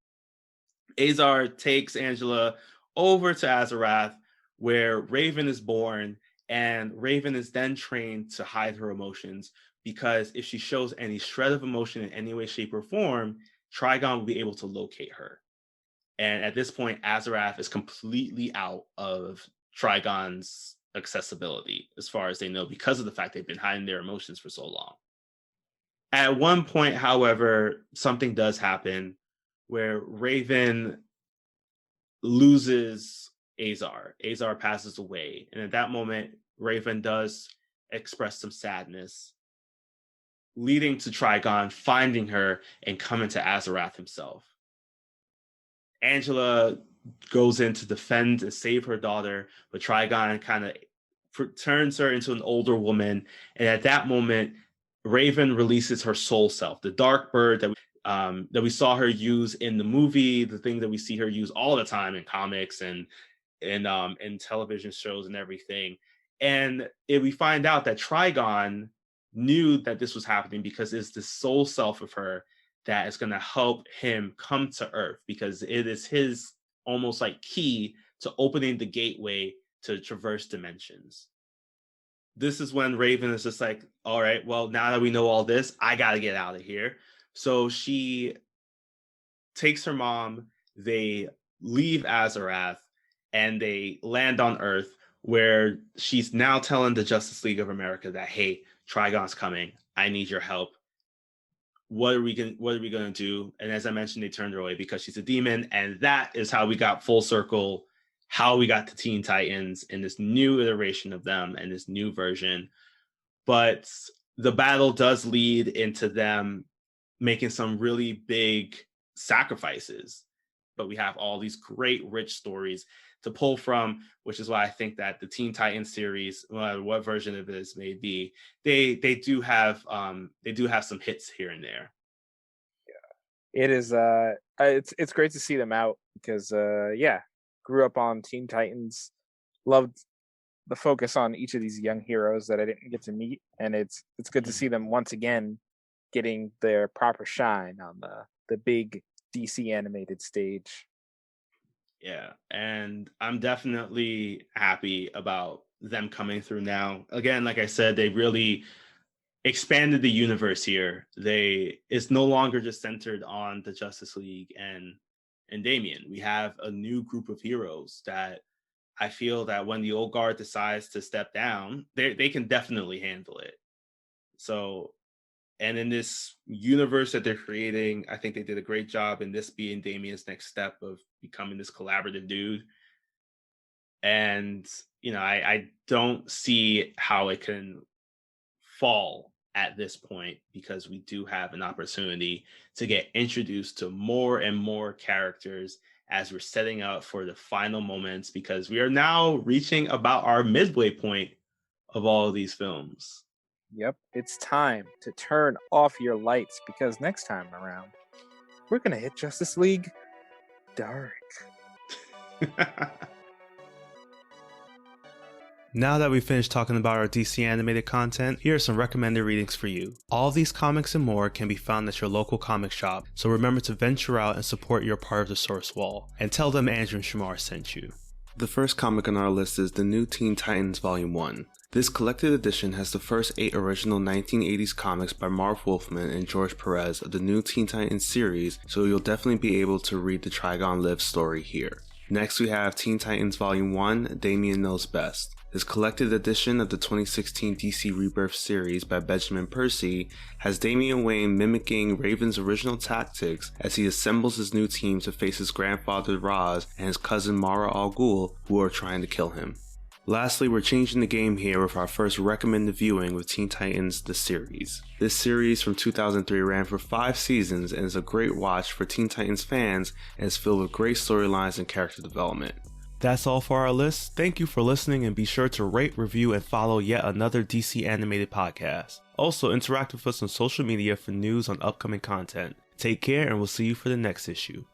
Azar takes Angela over to Azarath, where Raven is born, and Raven is then trained to hide her emotions, because if she shows any shred of emotion in any way, shape, or form, Trigon will be able to locate her. And at this point, Azarath is completely out of Trigon's accessibility, as far as they know, because of the fact they've been hiding their emotions for so long. At one point, however, something does happen where Raven loses Azar. Azar passes away. And at that moment, Raven does express some sadness, leading to Trigon finding her and coming to Azarath himself. Angela goes in to defend and save her daughter, but Trigon kind of turns her into an older woman. And at that moment, Raven releases her soul self, the dark bird that we saw her use in the movie, the thing that we see her use all the time in comics and in television shows and everything. And we find out that Trigon knew that this was happening because it's the soul self of her that is going to help him come to Earth, because it is his almost like key to opening the gateway to traverse dimensions. This is when Raven is just like, all right, well, now that we know all this, I got to get out of here. So she takes her mom, they leave Azarath, and they land on Earth, where she's now telling the Justice League of America that, hey, Trigon's coming. I need your help. what are we going to do? And as I mentioned, they turned her away because she's a demon. And that is how we got full circle, how we got to Teen Titans in this new iteration of them and this new version. But the battle does lead into them making some really big sacrifices. But we have all these great, rich stories to pull from, which is why I think that the Teen Titans series, no matter what version of this may be, they do have some hits here and there. Yeah, it is. It's great to see them out because grew up on Teen Titans, loved the focus on each of these young heroes that I didn't get to meet, and it's good to see them once again getting their proper shine on the big DC animated stage. Yeah, and I'm definitely happy about them coming through now. Again, like I said, they really expanded the universe here. It's no longer just centered on the Justice League and Damian. We have a new group of heroes that I feel that when the old guard decides to step down, they can definitely handle it. So, and in this universe that they're creating, I think they did a great job in this being Damian's next step of becoming this collaborative dude. And, I don't see how it can fall at this point because we do have an opportunity to get introduced to more and more characters as we're setting up for the final moments, because we are now reaching about our midway point of all of these films. Yep, it's time to turn off your lights because next time around, we're going to hit Justice League Dark. Now that we've finished talking about our DC animated content, here are some recommended readings for you. All of these comics and more can be found at your local comic shop, so remember to venture out and support your part of the source wall, and tell them Andrew and Shamar sent you. The first comic on our list is The New Teen Titans Volume 1. This collected edition has the first 8 original 1980s comics by Marv Wolfman and George Perez of the New Teen Titans series, so you'll definitely be able to read the Trigon Live story here. Next we have Teen Titans Volume 1, Damian Knows Best. This collected edition of the 2016 DC Rebirth series by Benjamin Percy has Damian Wayne mimicking Raven's original tactics as he assembles his new team to face his grandfather Ra's and his cousin Mara Al Ghul, who are trying to kill him. Lastly, we're changing the game here with our first recommended viewing with Teen Titans The Series. This series from 2003 ran for 5 seasons and is a great watch for Teen Titans fans and is filled with great storylines and character development. That's all for our list. Thank you for listening and be sure to rate, review, and follow yet another DC animated podcast. Also, interact with us on social media for news on upcoming content. Take care and we'll see you for the next issue.